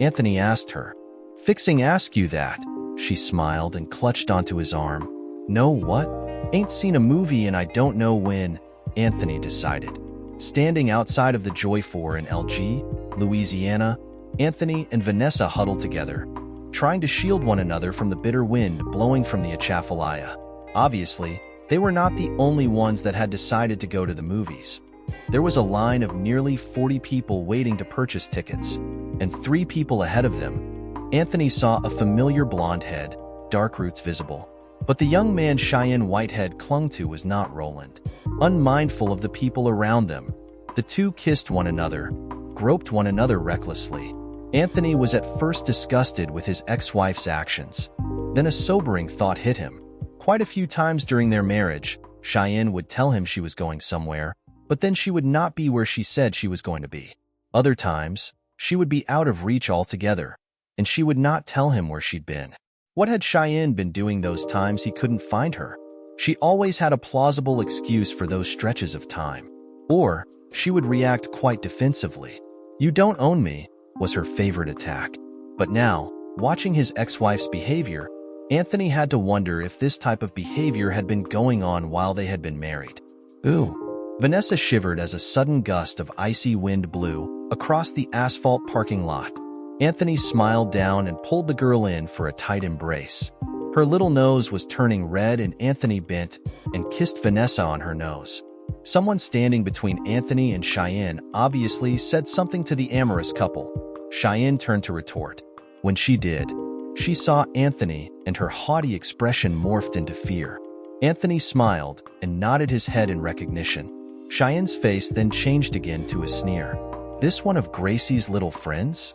Anthony asked her. Fixing ask you that. She smiled and clutched onto his arm. No what? Ain't seen a movie and I don't know when, Anthony decided. Standing outside of the Joy 4 in LG, Louisiana, Anthony and Vanessa huddled together, trying to shield one another from the bitter wind blowing from the Atchafalaya. Obviously, they were not the only ones that had decided to go to the movies. There was a line of nearly 40 people waiting to purchase tickets, and 3 people ahead of them. Anthony saw a familiar blonde head, dark roots visible. But the young man Cheyenne Whitehead clung to was not Roland. Unmindful of the people around them, the two kissed one another, groped one another recklessly. Anthony was at first disgusted with his ex-wife's actions. Then a sobering thought hit him. Quite a few times during their marriage, Cheyenne would tell him she was going somewhere, but then she would not be where she said she was going to be. Other times, she would be out of reach altogether, and she would not tell him where she'd been. What had Cheyenne been doing those times he couldn't find her? She always had a plausible excuse for those stretches of time. Or, she would react quite defensively. You don't own me, was her favorite attack. But now, watching his ex-wife's behavior, Anthony had to wonder if this type of behavior had been going on while they had been married. Ooh. Vanessa shivered as a sudden gust of icy wind blew across the asphalt parking lot. Anthony smiled down and pulled the girl in for a tight embrace. Her little nose was turning red and Anthony bent and kissed Vanessa on her nose. Someone standing between Anthony and Cheyenne obviously said something to the amorous couple. Cheyenne turned to retort. When she did, she saw Anthony and her haughty expression morphed into fear. Anthony smiled and nodded his head in recognition. Cheyenne's face then changed again to a sneer. This one of Gracie's little friends?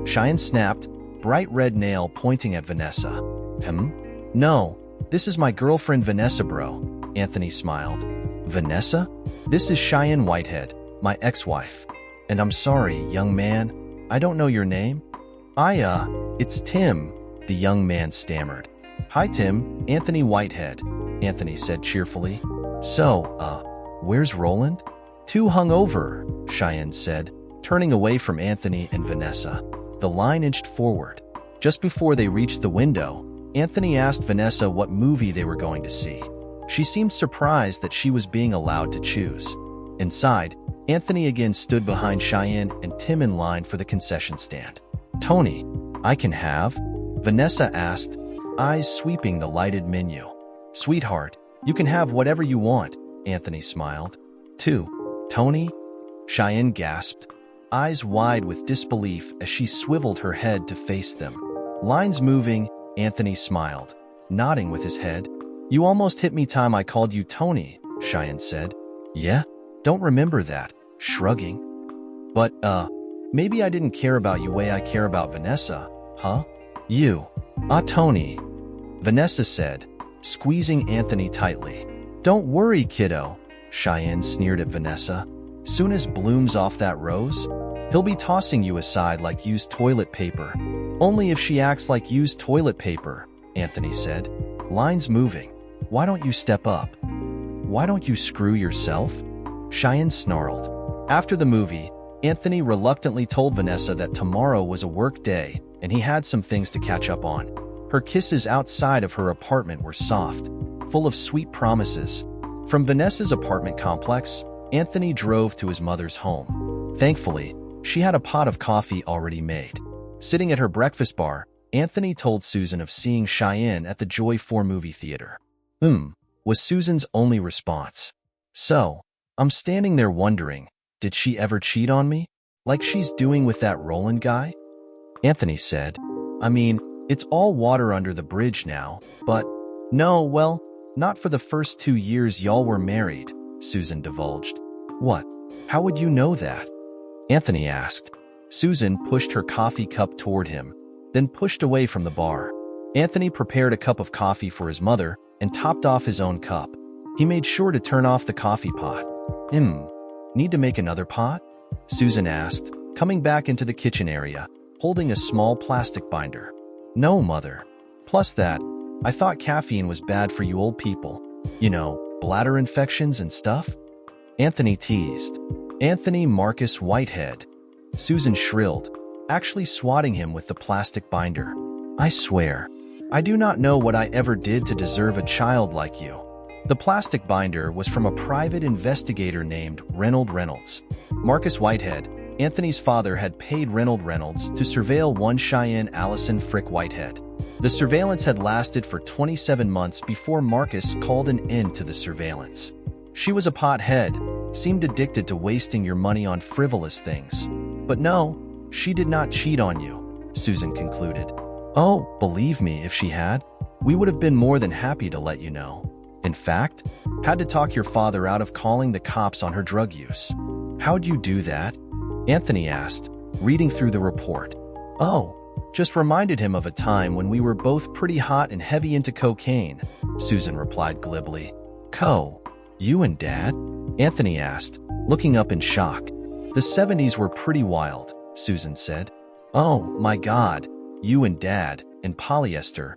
Cheyenne snapped, bright red nail pointing at Vanessa. No, this is my girlfriend Vanessa, bro, Anthony smiled. Vanessa? This is Cheyenne Whitehead, my ex-wife. And I'm sorry, young man, I don't know your name. It's Tim, the young man stammered. Hi Tim, Anthony Whitehead, Anthony said cheerfully. So, where's Roland? Too hungover, Cheyenne said, turning away from Anthony and Vanessa. The line inched forward. Just before they reached the window, Anthony asked Vanessa what movie they were going to see. She seemed surprised that she was being allowed to choose. Inside, Anthony again stood behind Cheyenne and Tim in line for the concession stand. Tony, I can have? Vanessa asked, eyes sweeping the lighted menu. Sweetheart, you can have whatever you want, Anthony smiled. 2. Tony? Cheyenne gasped, eyes wide with disbelief as she swiveled her head to face them. Lines moving, Anthony smiled, nodding with his head. You almost hit me time I called you Tony, Cheyenne said. Yeah? Don't remember that, shrugging. But, maybe I didn't care about you way I care about Vanessa, Huh? You. Ah, Tony, Vanessa said, squeezing Anthony tightly. Don't worry, kiddo, Cheyenne sneered at Vanessa. Soon as Bloom's off that rose, he'll be tossing you aside like used toilet paper. Only if she acts like used toilet paper, Anthony said. Lines moving. Why don't you step up? Why don't you screw yourself? Cheyenne snarled. After the movie, Anthony reluctantly told Vanessa that tomorrow was a work day and he had some things to catch up on. Her kisses outside of her apartment were soft, full of sweet promises. From Vanessa's apartment complex, Anthony drove to his mother's home. Thankfully, she had a pot of coffee already made. Sitting at her breakfast bar, Anthony told Susan of seeing Cheyenne at the Joy 4 movie theater. Was Susan's only response. So, I'm standing there wondering, did she ever cheat on me? Like she's doing with that Roland guy? Anthony said, I mean, it's all water under the bridge now, but no, well, not for the first 2 years y'all were married, Susan divulged. What? How would you know that? Anthony asked. Susan pushed her coffee cup toward him, then pushed away from the bar. Anthony prepared a cup of coffee for his mother and topped off his own cup. He made sure to turn off the coffee pot. Need to make another pot? Susan asked, coming back into the kitchen area, holding a small plastic binder. No, Mother. Plus that, I thought caffeine was bad for you old people. You know, bladder infections and stuff? Anthony teased. Anthony Marcus Whitehead. Susan shrilled, actually swatting him with the plastic binder. I swear, I do not know what I ever did to deserve a child like you. The plastic binder was from a private investigator named Reynold Reynolds. Marcus Whitehead, Anthony's father, had paid Reynold Reynolds to surveil one Cheyenne Allison Frick Whitehead. The surveillance had lasted for 27 months before Marcus called an end to the surveillance. She was a pothead, seemed addicted to wasting your money on frivolous things. But no, she did not cheat on you, Susan concluded. Oh, believe me, if she had, we would have been more than happy to let you know. In fact, had to talk your father out of calling the cops on her drug use. How'd you do that? Anthony asked, reading through the report. Oh, just reminded him of a time when we were both pretty hot and heavy into cocaine, Susan replied glibly. You and Dad? Anthony asked, looking up in shock. The 70s were pretty wild, Susan said. Oh, my God, you and Dad, in polyester,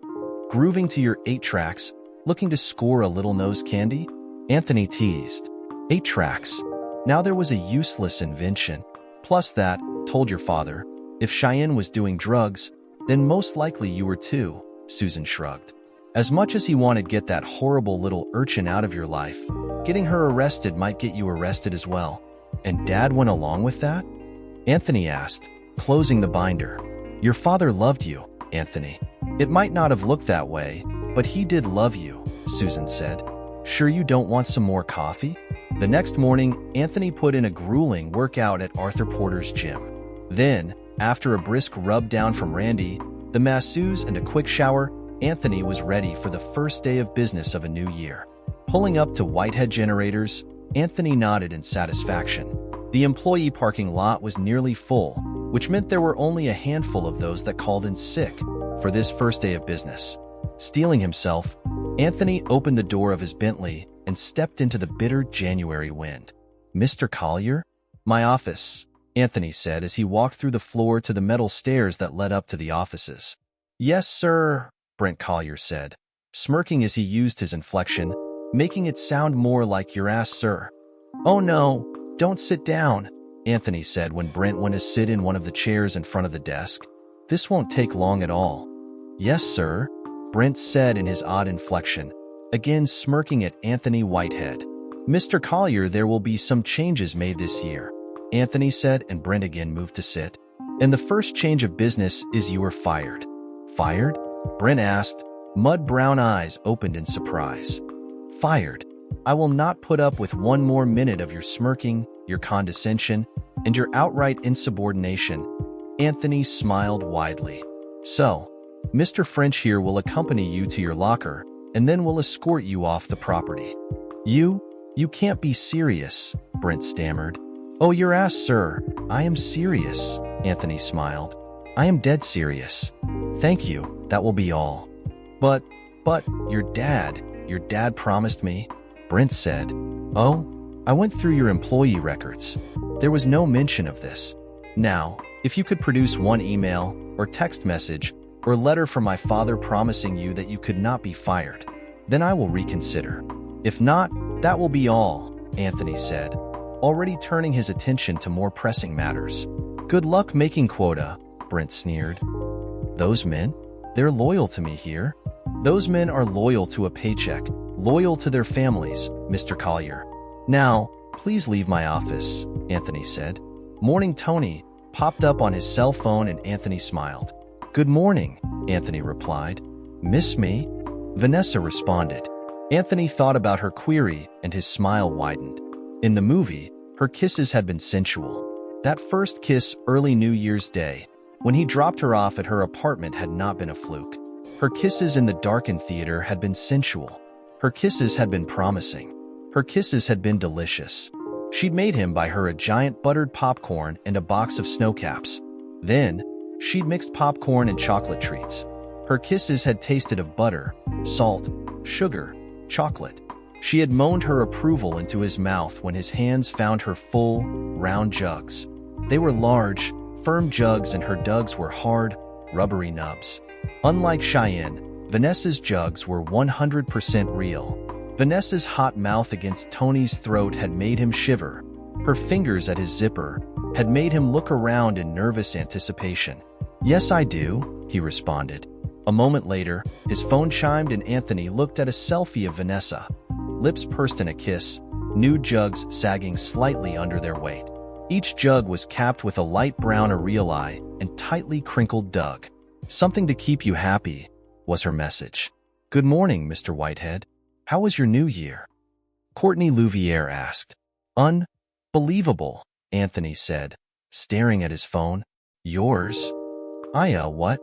grooving to your 8 tracks, looking to score a little nose candy? Anthony teased. 8 tracks. Now there was a useless invention. Plus that, told your father, if Cheyenne was doing drugs, then most likely you were too, Susan shrugged. As much as he wanted to get that horrible little urchin out of your life, getting her arrested might get you arrested as well. And Dad went along with that? Anthony asked, closing the binder. Your father loved you, Anthony. It might not have looked that way, but he did love you, Susan said. Sure you don't want some more coffee? The next morning, Anthony put in a grueling workout at Arthur Porter's gym. Then, after a brisk rub down from Randy, the masseuse, and a quick shower, Anthony was ready for the first day of business of a new year. Pulling up to Whitehead Generators, Anthony nodded in satisfaction. The employee parking lot was nearly full, which meant there were only a handful of those that called in sick for this first day of business. Steeling himself, Anthony opened the door of his Bentley and stepped into the bitter January wind. Mr. Collier? My office, Anthony said as he walked through the floor to the metal stairs that led up to the offices. Yes, sir, Brent Collier said, smirking as he used his inflection, making it sound more like your ass, sir. Oh no, don't sit down, Anthony said when Brent went to sit in one of the chairs in front of the desk. This won't take long at all. Yes, sir, Brent said in his odd inflection, again smirking at Anthony Whitehead. Mr. Collier, there will be some changes made this year, Anthony said, and Brent again moved to sit. And the first change of business is you are fired. Fired? Brent asked, mud-brown eyes opened in surprise. Fired. I will not put up with one more minute of your smirking, your condescension, and your outright insubordination. Anthony smiled widely. So, Mr. French here will accompany you to your locker, and then will escort you off the property. You can't be serious, Brent stammered. Oh, your ass, sir. I am serious, Anthony smiled. I am dead serious. Thank you, that will be all. But, your dad promised me, Brent said. Oh, I went through your employee records. There was no mention of this. Now, if you could produce one email or text message or letter from my father promising you that you could not be fired, then I will reconsider. If not, that will be all, Anthony said, already turning his attention to more pressing matters. Good luck making quota, Brent sneered. Those men? They're loyal to me here. Those men are loyal to a paycheck, loyal to their families, Mr. Collier. Now, please leave my office, Anthony said. Morning Tony popped up on his cell phone and Anthony smiled. Good morning, Anthony replied. Miss me? Vanessa responded. Anthony thought about her query and his smile widened. In the movie, her kisses had been sensual. That first kiss early New Year's Day, when he dropped her off at her apartment, had not been a fluke. Her kisses in the darkened theater had been sensual. Her kisses had been promising. Her kisses had been delicious. She'd made him buy her a giant buttered popcorn and a box of snowcaps. Then, she'd mixed popcorn and chocolate treats. Her kisses had tasted of butter, salt, sugar, chocolate. She had moaned her approval into his mouth when his hands found her full, round jugs. They were large, firm jugs and her dugs were hard, rubbery nubs. Unlike Cheyenne, Vanessa's jugs were 100% real. Vanessa's hot mouth against Tony's throat had made him shiver. Her fingers at his zipper had made him look around in nervous anticipation. Yes, I do, he responded. A moment later, his phone chimed and Anthony looked at a selfie of Vanessa. Lips pursed in a kiss, nude jugs sagging slightly under their weight. Each jug was capped with a light brown areolae and tightly crinkled dug. Something to keep you happy, was her message. Good morning, Mr. Whitehead. How was your new year? Courtney Louviere asked. Unbelievable, Anthony said, staring at his phone. Yours? What?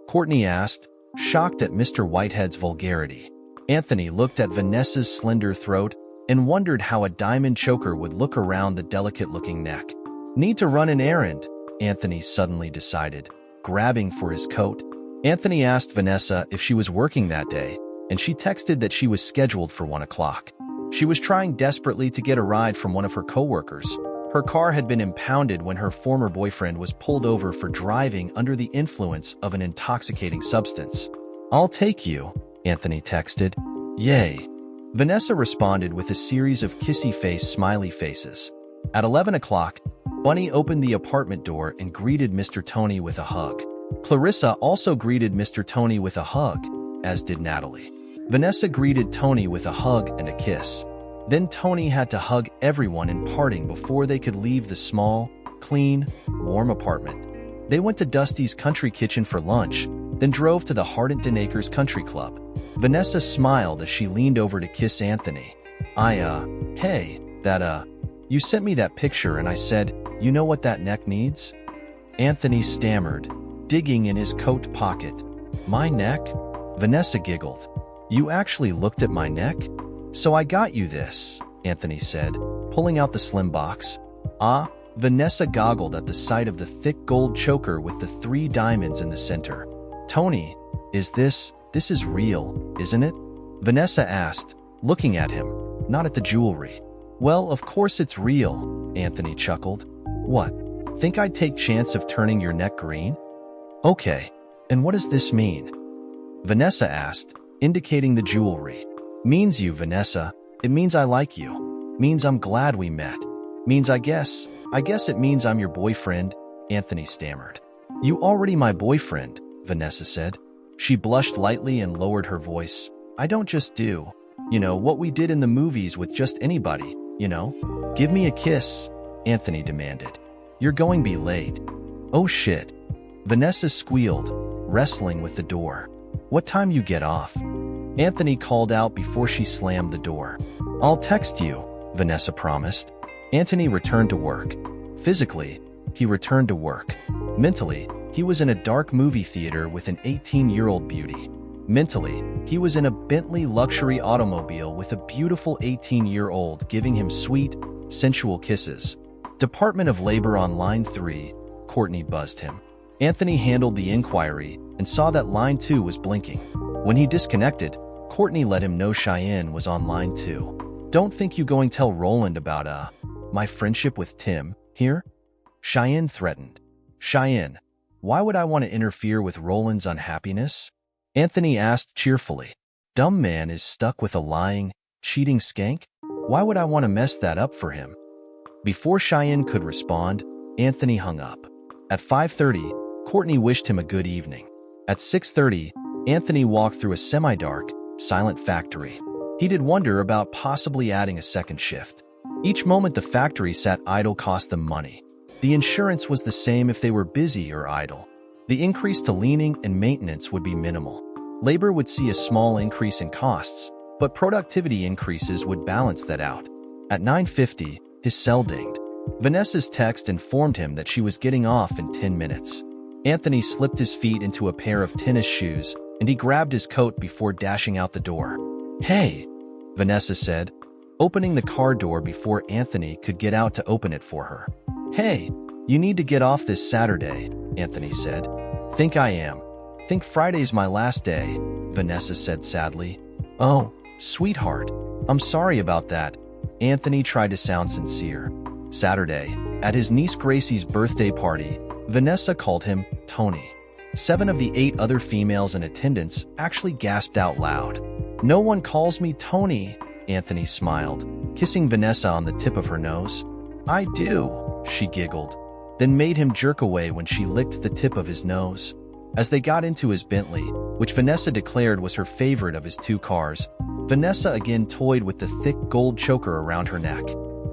Courtney asked, shocked at Mr. Whitehead's vulgarity. Anthony looked at Vanessa's slender throat and wondered how a diamond choker would look around the delicate-looking neck. Need to run an errand, Anthony suddenly decided, grabbing for his coat. Anthony asked Vanessa if she was working that day, and she texted that she was scheduled for 1 o'clock. She was trying desperately to get a ride from one of her coworkers. Her car had been impounded when her former boyfriend was pulled over for driving under the influence of an intoxicating substance. I'll take you, Anthony texted. Yay. Vanessa responded with a series of kissy-face smiley faces. At 11 o'clock, Bunny opened the apartment door and greeted Mr. Tony with a hug. Clarissa also greeted Mr. Tony with a hug, as did Natalie. Vanessa greeted Tony with a hug and a kiss. Then Tony had to hug everyone in parting before they could leave the small, clean, warm apartment. They went to Dusty's Country Kitchen for lunch, then drove to the Hardington Acres Country Club. Vanessa smiled as she leaned over to kiss Anthony. Hey, you sent me that picture and I said, you know what that neck needs? Anthony stammered, digging in his coat pocket. My neck? Vanessa giggled. You actually looked at my neck? So I got you this, Anthony said, pulling out the slim box. Vanessa goggled at the sight of the thick gold choker with the 3 diamonds in the center. Tony, this is real, isn't it? Vanessa asked, looking at him, not at the jewelry. Well, of course it's real, Anthony chuckled. What? Think I'd take chance of turning your neck green? Okay, and what does this mean? Vanessa asked, indicating the jewelry. Means you, Vanessa. It means I like you. Means I'm glad we met. Means I guess it means I'm your boyfriend, Anthony stammered. You already my boyfriend, Vanessa said. She blushed lightly and lowered her voice. I don't just do, what we did in the movies with just anybody, Give me a kiss, Anthony demanded. You're going to be late. Oh shit. Vanessa squealed, wrestling with the door. What time you get off? Anthony called out before she slammed the door. I'll text you, Vanessa promised. Anthony returned to work. Physically, he returned to work. Mentally, he was in a dark movie theater with an 18-year-old beauty. Mentally, he was in a Bentley luxury automobile with a beautiful 18-year-old giving him sweet, sensual kisses. Department of Labor on line 3, Courtney buzzed him. Anthony handled the inquiry and saw that line 2 was blinking. When he disconnected, Courtney let him know Cheyenne was on line 2. "Don't think you going tell Roland about, my friendship with Tim, here?" Cheyenne threatened. "Cheyenne, why would I want to interfere with Roland's unhappiness?" Anthony asked cheerfully. "Dumb man is stuck with a lying, cheating skank? Why would I want to mess that up for him?" Before Cheyenne could respond, Anthony hung up. At 5:30, Courtney wished him a good evening. At 6:30, Anthony walked through a semi-dark, silent factory. He did wonder about possibly adding a second shift. Each moment the factory sat idle cost them money. The insurance was the same if they were busy or idle. The increase to leaning and maintenance would be minimal. Labor would see a small increase in costs, but productivity increases would balance that out. At 9:50, his cell dinged. Vanessa's text informed him that she was getting off in 10 minutes. Anthony slipped his feet into a pair of tennis shoes, and he grabbed his coat before dashing out the door. "Hey," Vanessa said, opening the car door before Anthony could get out to open it for her. "Hey, you need to get off this Saturday," Anthony said. "Think I am. Think Friday's my last day," Vanessa said sadly. "Oh, sweetheart, I'm sorry about that." Anthony tried to sound sincere. Saturday, at his niece Gracie's birthday party, Vanessa called him Tony. 7 of the 8 other females in attendance actually gasped out loud. "No one calls me Tony," Anthony smiled, kissing Vanessa on the tip of her nose. "I do," she giggled, then made him jerk away when she licked the tip of his nose. As they got into his Bentley, which Vanessa declared was her favorite of his 2 cars, Vanessa again toyed with the thick gold choker around her neck.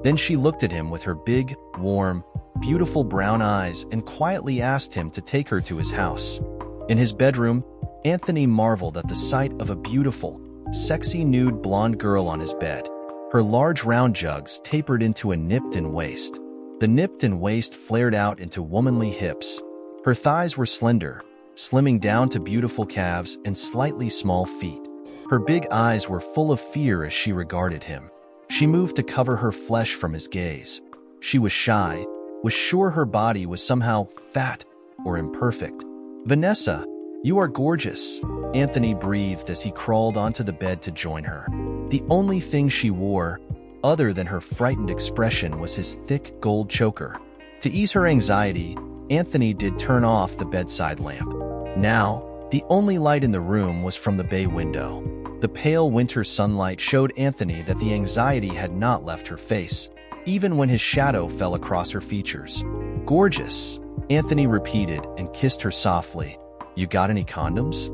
Then she looked at him with her big, warm, beautiful brown eyes and quietly asked him to take her to his house. In his bedroom, Anthony marveled at the sight of a beautiful, sexy nude blonde girl on his bed. Her large round jugs tapered into a nipped-in waist. The nipped-in waist flared out into womanly hips. Her thighs were slender, slimming down to beautiful calves and slightly small feet. Her big eyes were full of fear as she regarded him. She moved to cover her flesh from his gaze. She was shy, was sure her body was somehow fat or imperfect. "Vanessa, you are gorgeous," Anthony breathed as he crawled onto the bed to join her. The only thing she wore, other than her frightened expression, was his thick gold choker. To ease her anxiety, Anthony did turn off the bedside lamp. Now, the only light in the room was from the bay window. The pale winter sunlight showed Anthony that the anxiety had not left her face, even when his shadow fell across her features. "Gorgeous," Anthony repeated and kissed her softly. "You got any condoms?"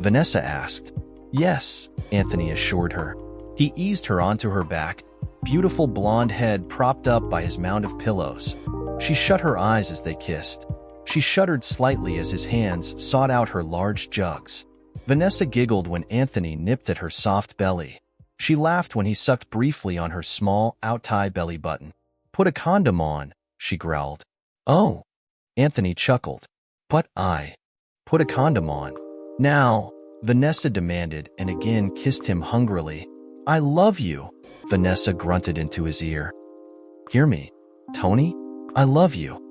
Vanessa asked. "Yes," Anthony assured her. He eased her onto her back, beautiful blonde head propped up by his mound of pillows. She shut her eyes as they kissed. She shuddered slightly as his hands sought out her large jugs. Vanessa giggled when Anthony nipped at her soft belly. She laughed when he sucked briefly on her small, out-tie belly button. "Put a condom on," she growled. "Oh," Anthony chuckled. "But I put a condom on now," Vanessa demanded and again kissed him hungrily. "I love you," Vanessa grunted into his ear. "Hear me, Tony? I love you."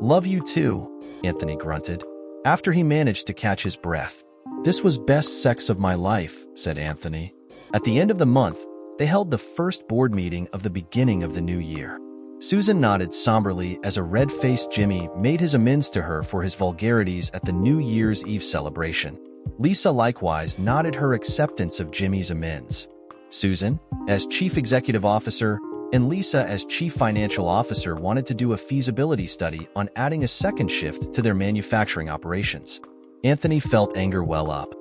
"Love you too," Anthony grunted, after he managed to catch his breath. "This was best sex of my life," said Anthony. At the end of the month, they held the first board meeting of the beginning of the new year. Susan nodded somberly as a red-faced Jimmy made his amends to her for his vulgarities at the New Year's Eve celebration. Lisa likewise nodded her acceptance of Jimmy's amends. Susan, as chief executive officer, and Lisa as chief financial officer wanted to do a feasibility study on adding a second shift to their manufacturing operations. Anthony felt anger well up.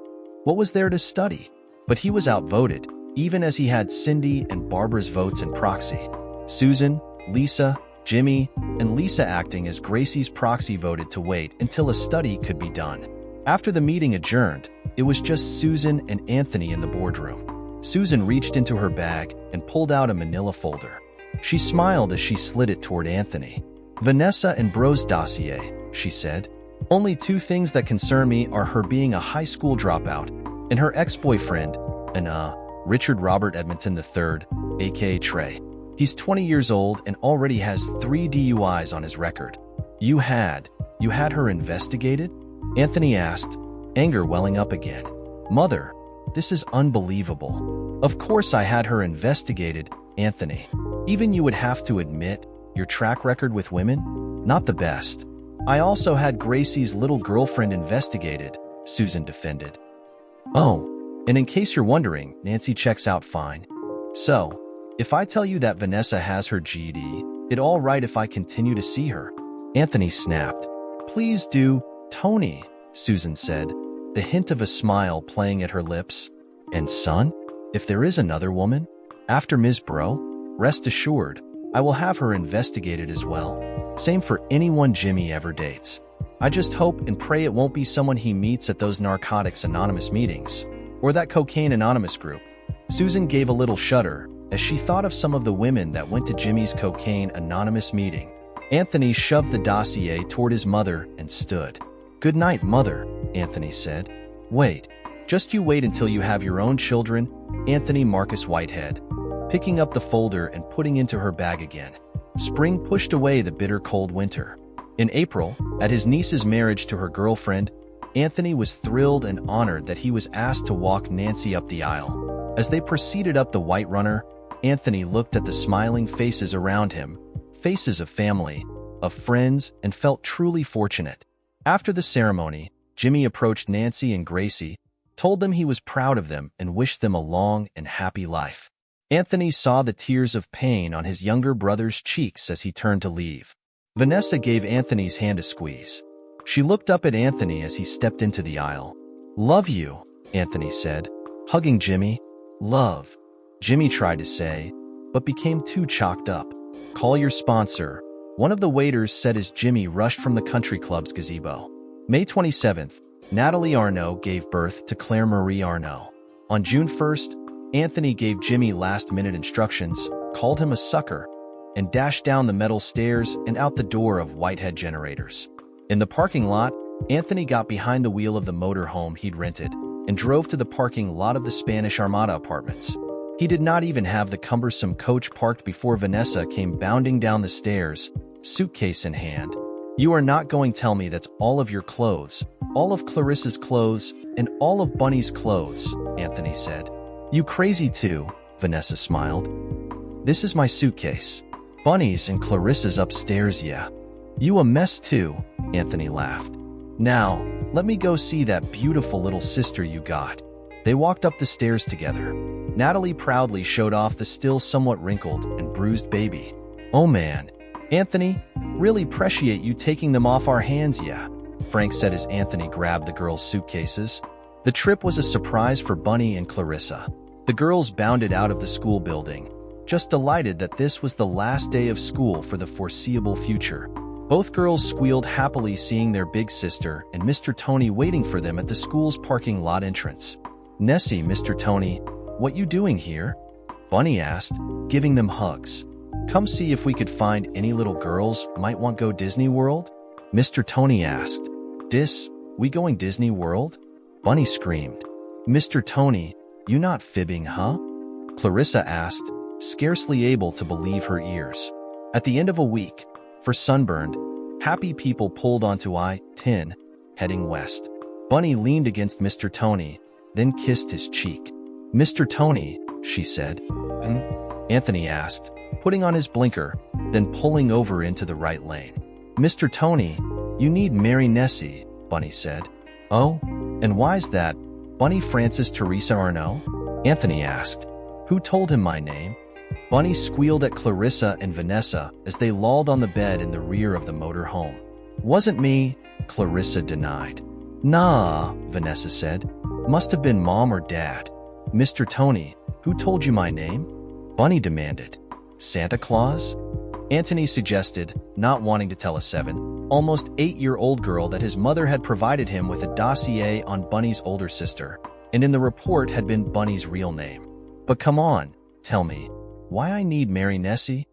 What was there to study? But he was outvoted, even as he had Cindy and Barbara's votes in proxy. Susan, Lisa, Jimmy, and Lisa acting as Gracie's proxy voted to wait until a study could be done. After the meeting adjourned, it was just Susan and Anthony in the boardroom. Susan reached into her bag and pulled out a manila folder. She smiled as she slid it toward Anthony. "Vanessa and Bro's dossier," she said. "Only 2 things that concern me are her being a high school dropout and her ex-boyfriend, Richard Robert Edmonton III, aka Trey. He's 20 years old and already has 3 DUIs on his record." "You had," You had her investigated? Anthony asked, anger welling up again. Mother, this is unbelievable. Of course I had her investigated, Anthony. Even you would have to admit your track record with women? Not the best. I also had Gracie's little girlfriend investigated, Susan defended. Oh, and in case you're wondering, Nancy checks out fine. So, if I tell you that Vanessa has her GED, it all right if I continue to see her? Anthony snapped. Please do, Tony, Susan said, the hint of a smile playing at her lips. And son, if there is another woman, after Ms. Bro, rest assured, I will have her investigated as well. Same for anyone Jimmy ever dates. I just hope and pray it won't be someone he meets at those Narcotics Anonymous meetings, or that Cocaine Anonymous group. Susan gave a little shudder as she thought of some of the women that went to Jimmy's Cocaine Anonymous meeting. Anthony shoved the dossier toward his mother and stood. Good night, Mother, Anthony said. Wait, just you wait until you have your own children, Anthony Marcus Whitehead, picking up the folder and putting into her bag again. Spring pushed away the bitter cold winter. In April, at his niece's marriage to her girlfriend, Anthony was thrilled and honored that he was asked to walk Nancy up the aisle. As they proceeded up the white runner, Anthony looked at the smiling faces around him, faces of family, of friends, and felt truly fortunate. After the ceremony, Jimmy approached Nancy and Gracie, told them he was proud of them, and wished them a long and happy life. Anthony saw the tears of pain on his younger brother's cheeks as he turned to leave. Vanessa gave Anthony's hand a squeeze. She looked up at Anthony as he stepped into the aisle. Love you, Anthony said, hugging Jimmy. Love, Jimmy tried to say, but became too chalked up. Call your sponsor, one of the waiters said as Jimmy rushed from the country club's gazebo. May 27th, Natalie Arnault gave birth to Claire Marie Arnault. On June 1st, Anthony gave Jimmy last-minute instructions, called him a sucker, and dashed down the metal stairs and out the door of Whitehead Generators. In the parking lot, Anthony got behind the wheel of the motorhome he'd rented and drove to the parking lot of the Spanish Armada Apartments. He did not even have the cumbersome coach parked before Vanessa came bounding down the stairs, suitcase in hand. You are not going to tell me that's all of your clothes, all of Clarissa's clothes, and all of Bunny's clothes, Anthony said. You crazy too, Vanessa smiled. This is my suitcase. Bunny's and Clarissa's upstairs, yeah. You a mess too, Anthony laughed. Now, let me go see that beautiful little sister you got. They walked up the stairs together. Natalie proudly showed off the still somewhat wrinkled and bruised baby. Oh man, Anthony, really appreciate you taking them off our hands, yeah, Frank said as Anthony grabbed the girls' suitcases. The trip was a surprise for Bunny and Clarissa. The girls bounded out of the school building, just delighted that this was the last day of school for the foreseeable future. Both girls squealed happily seeing their big sister and Mr. Tony waiting for them at the school's parking lot entrance. Nessie, Mr. Tony, what you doing here? Bunny asked, giving them hugs. Come see if we could find any little girls might want go Disney World? Mr. Tony asked. We going Disney World? Bunny screamed. Mr. Tony, you not fibbing, huh? Clarissa asked, scarcely able to believe her ears. At the end of a week, for Sunburned, happy people pulled onto I-10, heading west. Bunny leaned against Mr. Tony, then kissed his cheek. Mr. Tony, she said. Anthony asked, putting on his blinker, then pulling over into the right lane. Mr. Tony, you need marry Nessie, Bunny said. Oh, and why's that? Bunny Francis Teresa Arnault? Anthony asked. Who told him my name? Bunny squealed at Clarissa and Vanessa as they lolled on the bed in the rear of the motor home. Wasn't me, Clarissa denied. Nah, Vanessa said. Must have been Mom or Dad. Mr. Tony, who told you my name? Bunny demanded. Santa Claus? Anthony suggested, not wanting to tell a 7, almost 8-year-old girl that his mother had provided him with a dossier on Bunny's older sister, and in the report had been Bunny's real name. But come on, tell me, why I need marry Nessie?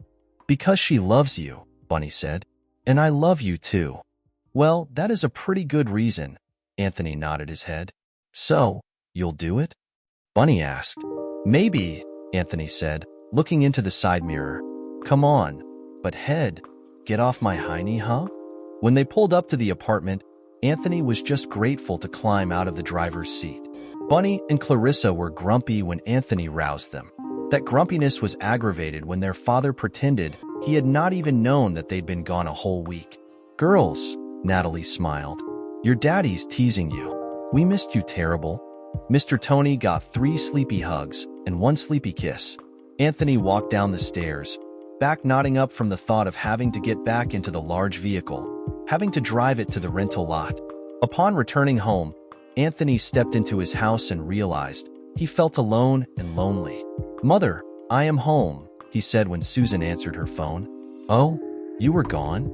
Because she loves you, Bunny said. And I love you too. Well, that is a pretty good reason, Anthony nodded his head. So, you'll do it? Bunny asked. Maybe, Anthony said, looking into the side mirror. Come on, but head, get off my hiney, huh? When they pulled up to the apartment, Anthony was just grateful to climb out of the driver's seat. Bunny and Clarissa were grumpy when Anthony roused them. That grumpiness was aggravated when their father pretended he had not even known that they'd been gone a whole week. "Girls," Natalie smiled, "your daddy's teasing you. We missed you terrible." Mr. Tony got 3 sleepy hugs and 1 sleepy kiss. Anthony walked down the stairs, back nodding up from the thought of having to get back into the large vehicle, having to drive it to the rental lot. Upon returning home, Anthony stepped into his house and realized he felt alone and lonely. "Mother, I am home," he said when Susan answered her phone. "Oh, you were gone?"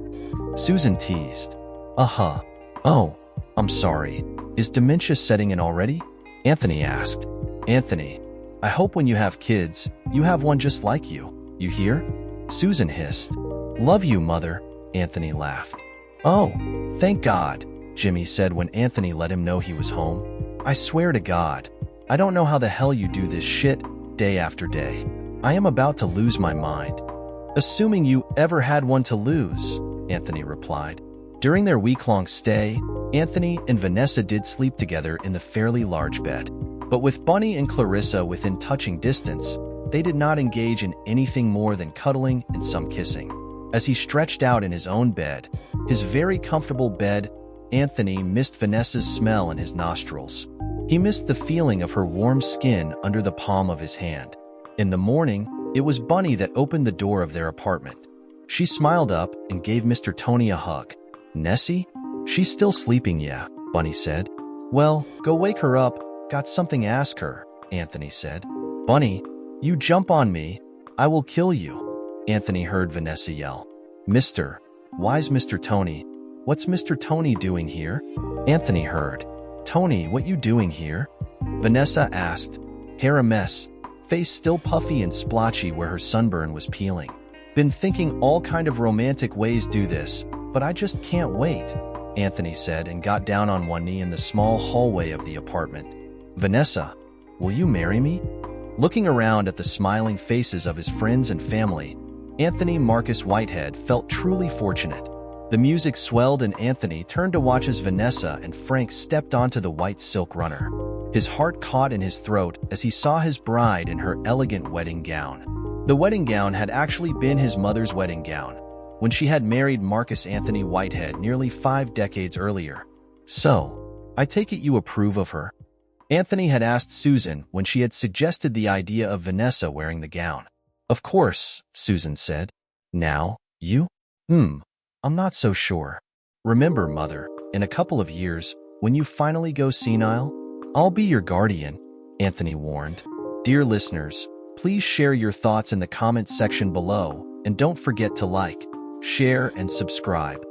Susan teased. "Oh, I'm sorry. Is dementia setting in already?" Anthony asked. "Anthony, I hope when you have kids, you have one just like you. You hear?" Susan hissed. "Love you, Mother," Anthony laughed. "Oh, thank God," Jimmy said when Anthony let him know he was home. "I swear to God, I don't know how the hell you do this shit day after day. I am about to lose my mind." "Assuming you ever had one to lose," Anthony replied. During their week-long stay, Anthony and Vanessa did sleep together in the fairly large bed. But with Bunny and Clarissa within touching distance, they did not engage in anything more than cuddling and some kissing. As he stretched out in his own bed, his very comfortable bed, Anthony missed Vanessa's smell in his nostrils. He missed the feeling of her warm skin under the palm of his hand. In the morning, it was Bunny that opened the door of their apartment. She smiled up and gave Mr. Tony a hug. "Nessie? She's still sleeping, yeah," Bunny said. "Well, go wake her up. Got something to ask her," Anthony said. "Bunny, you jump on me. I will kill you," Anthony heard Vanessa yell. "Mister, why's Mr. Tony? What's Mr. Tony doing here?" Anthony heard. "Tony, what you doing here?" Vanessa asked, hair a mess, face still puffy and splotchy where her sunburn was peeling. "Been thinking all kind of romantic ways do this, but I just can't wait," Anthony said and got down on one knee in the small hallway of the apartment. "Vanessa, will you marry me?" Looking around at the smiling faces of his friends and family, Anthony Marcus Whitehead felt truly fortunate. The music swelled and Anthony turned to watch as Vanessa and Frank stepped onto the white silk runner. His heart caught in his throat as he saw his bride in her elegant wedding gown. The wedding gown had actually been his mother's wedding gown when she had married Marcus Anthony Whitehead nearly 5 decades earlier. "So, I take it you approve of her?" Anthony had asked Susan when she had suggested the idea of Vanessa wearing the gown. "Of course," Susan said. "Now, you? I'm not so sure. Remember, Mother, in a couple of years, when you finally go senile, I'll be your guardian," Anthony warned. Dear listeners, please share your thoughts in the comments section below, and don't forget to like, share, and subscribe.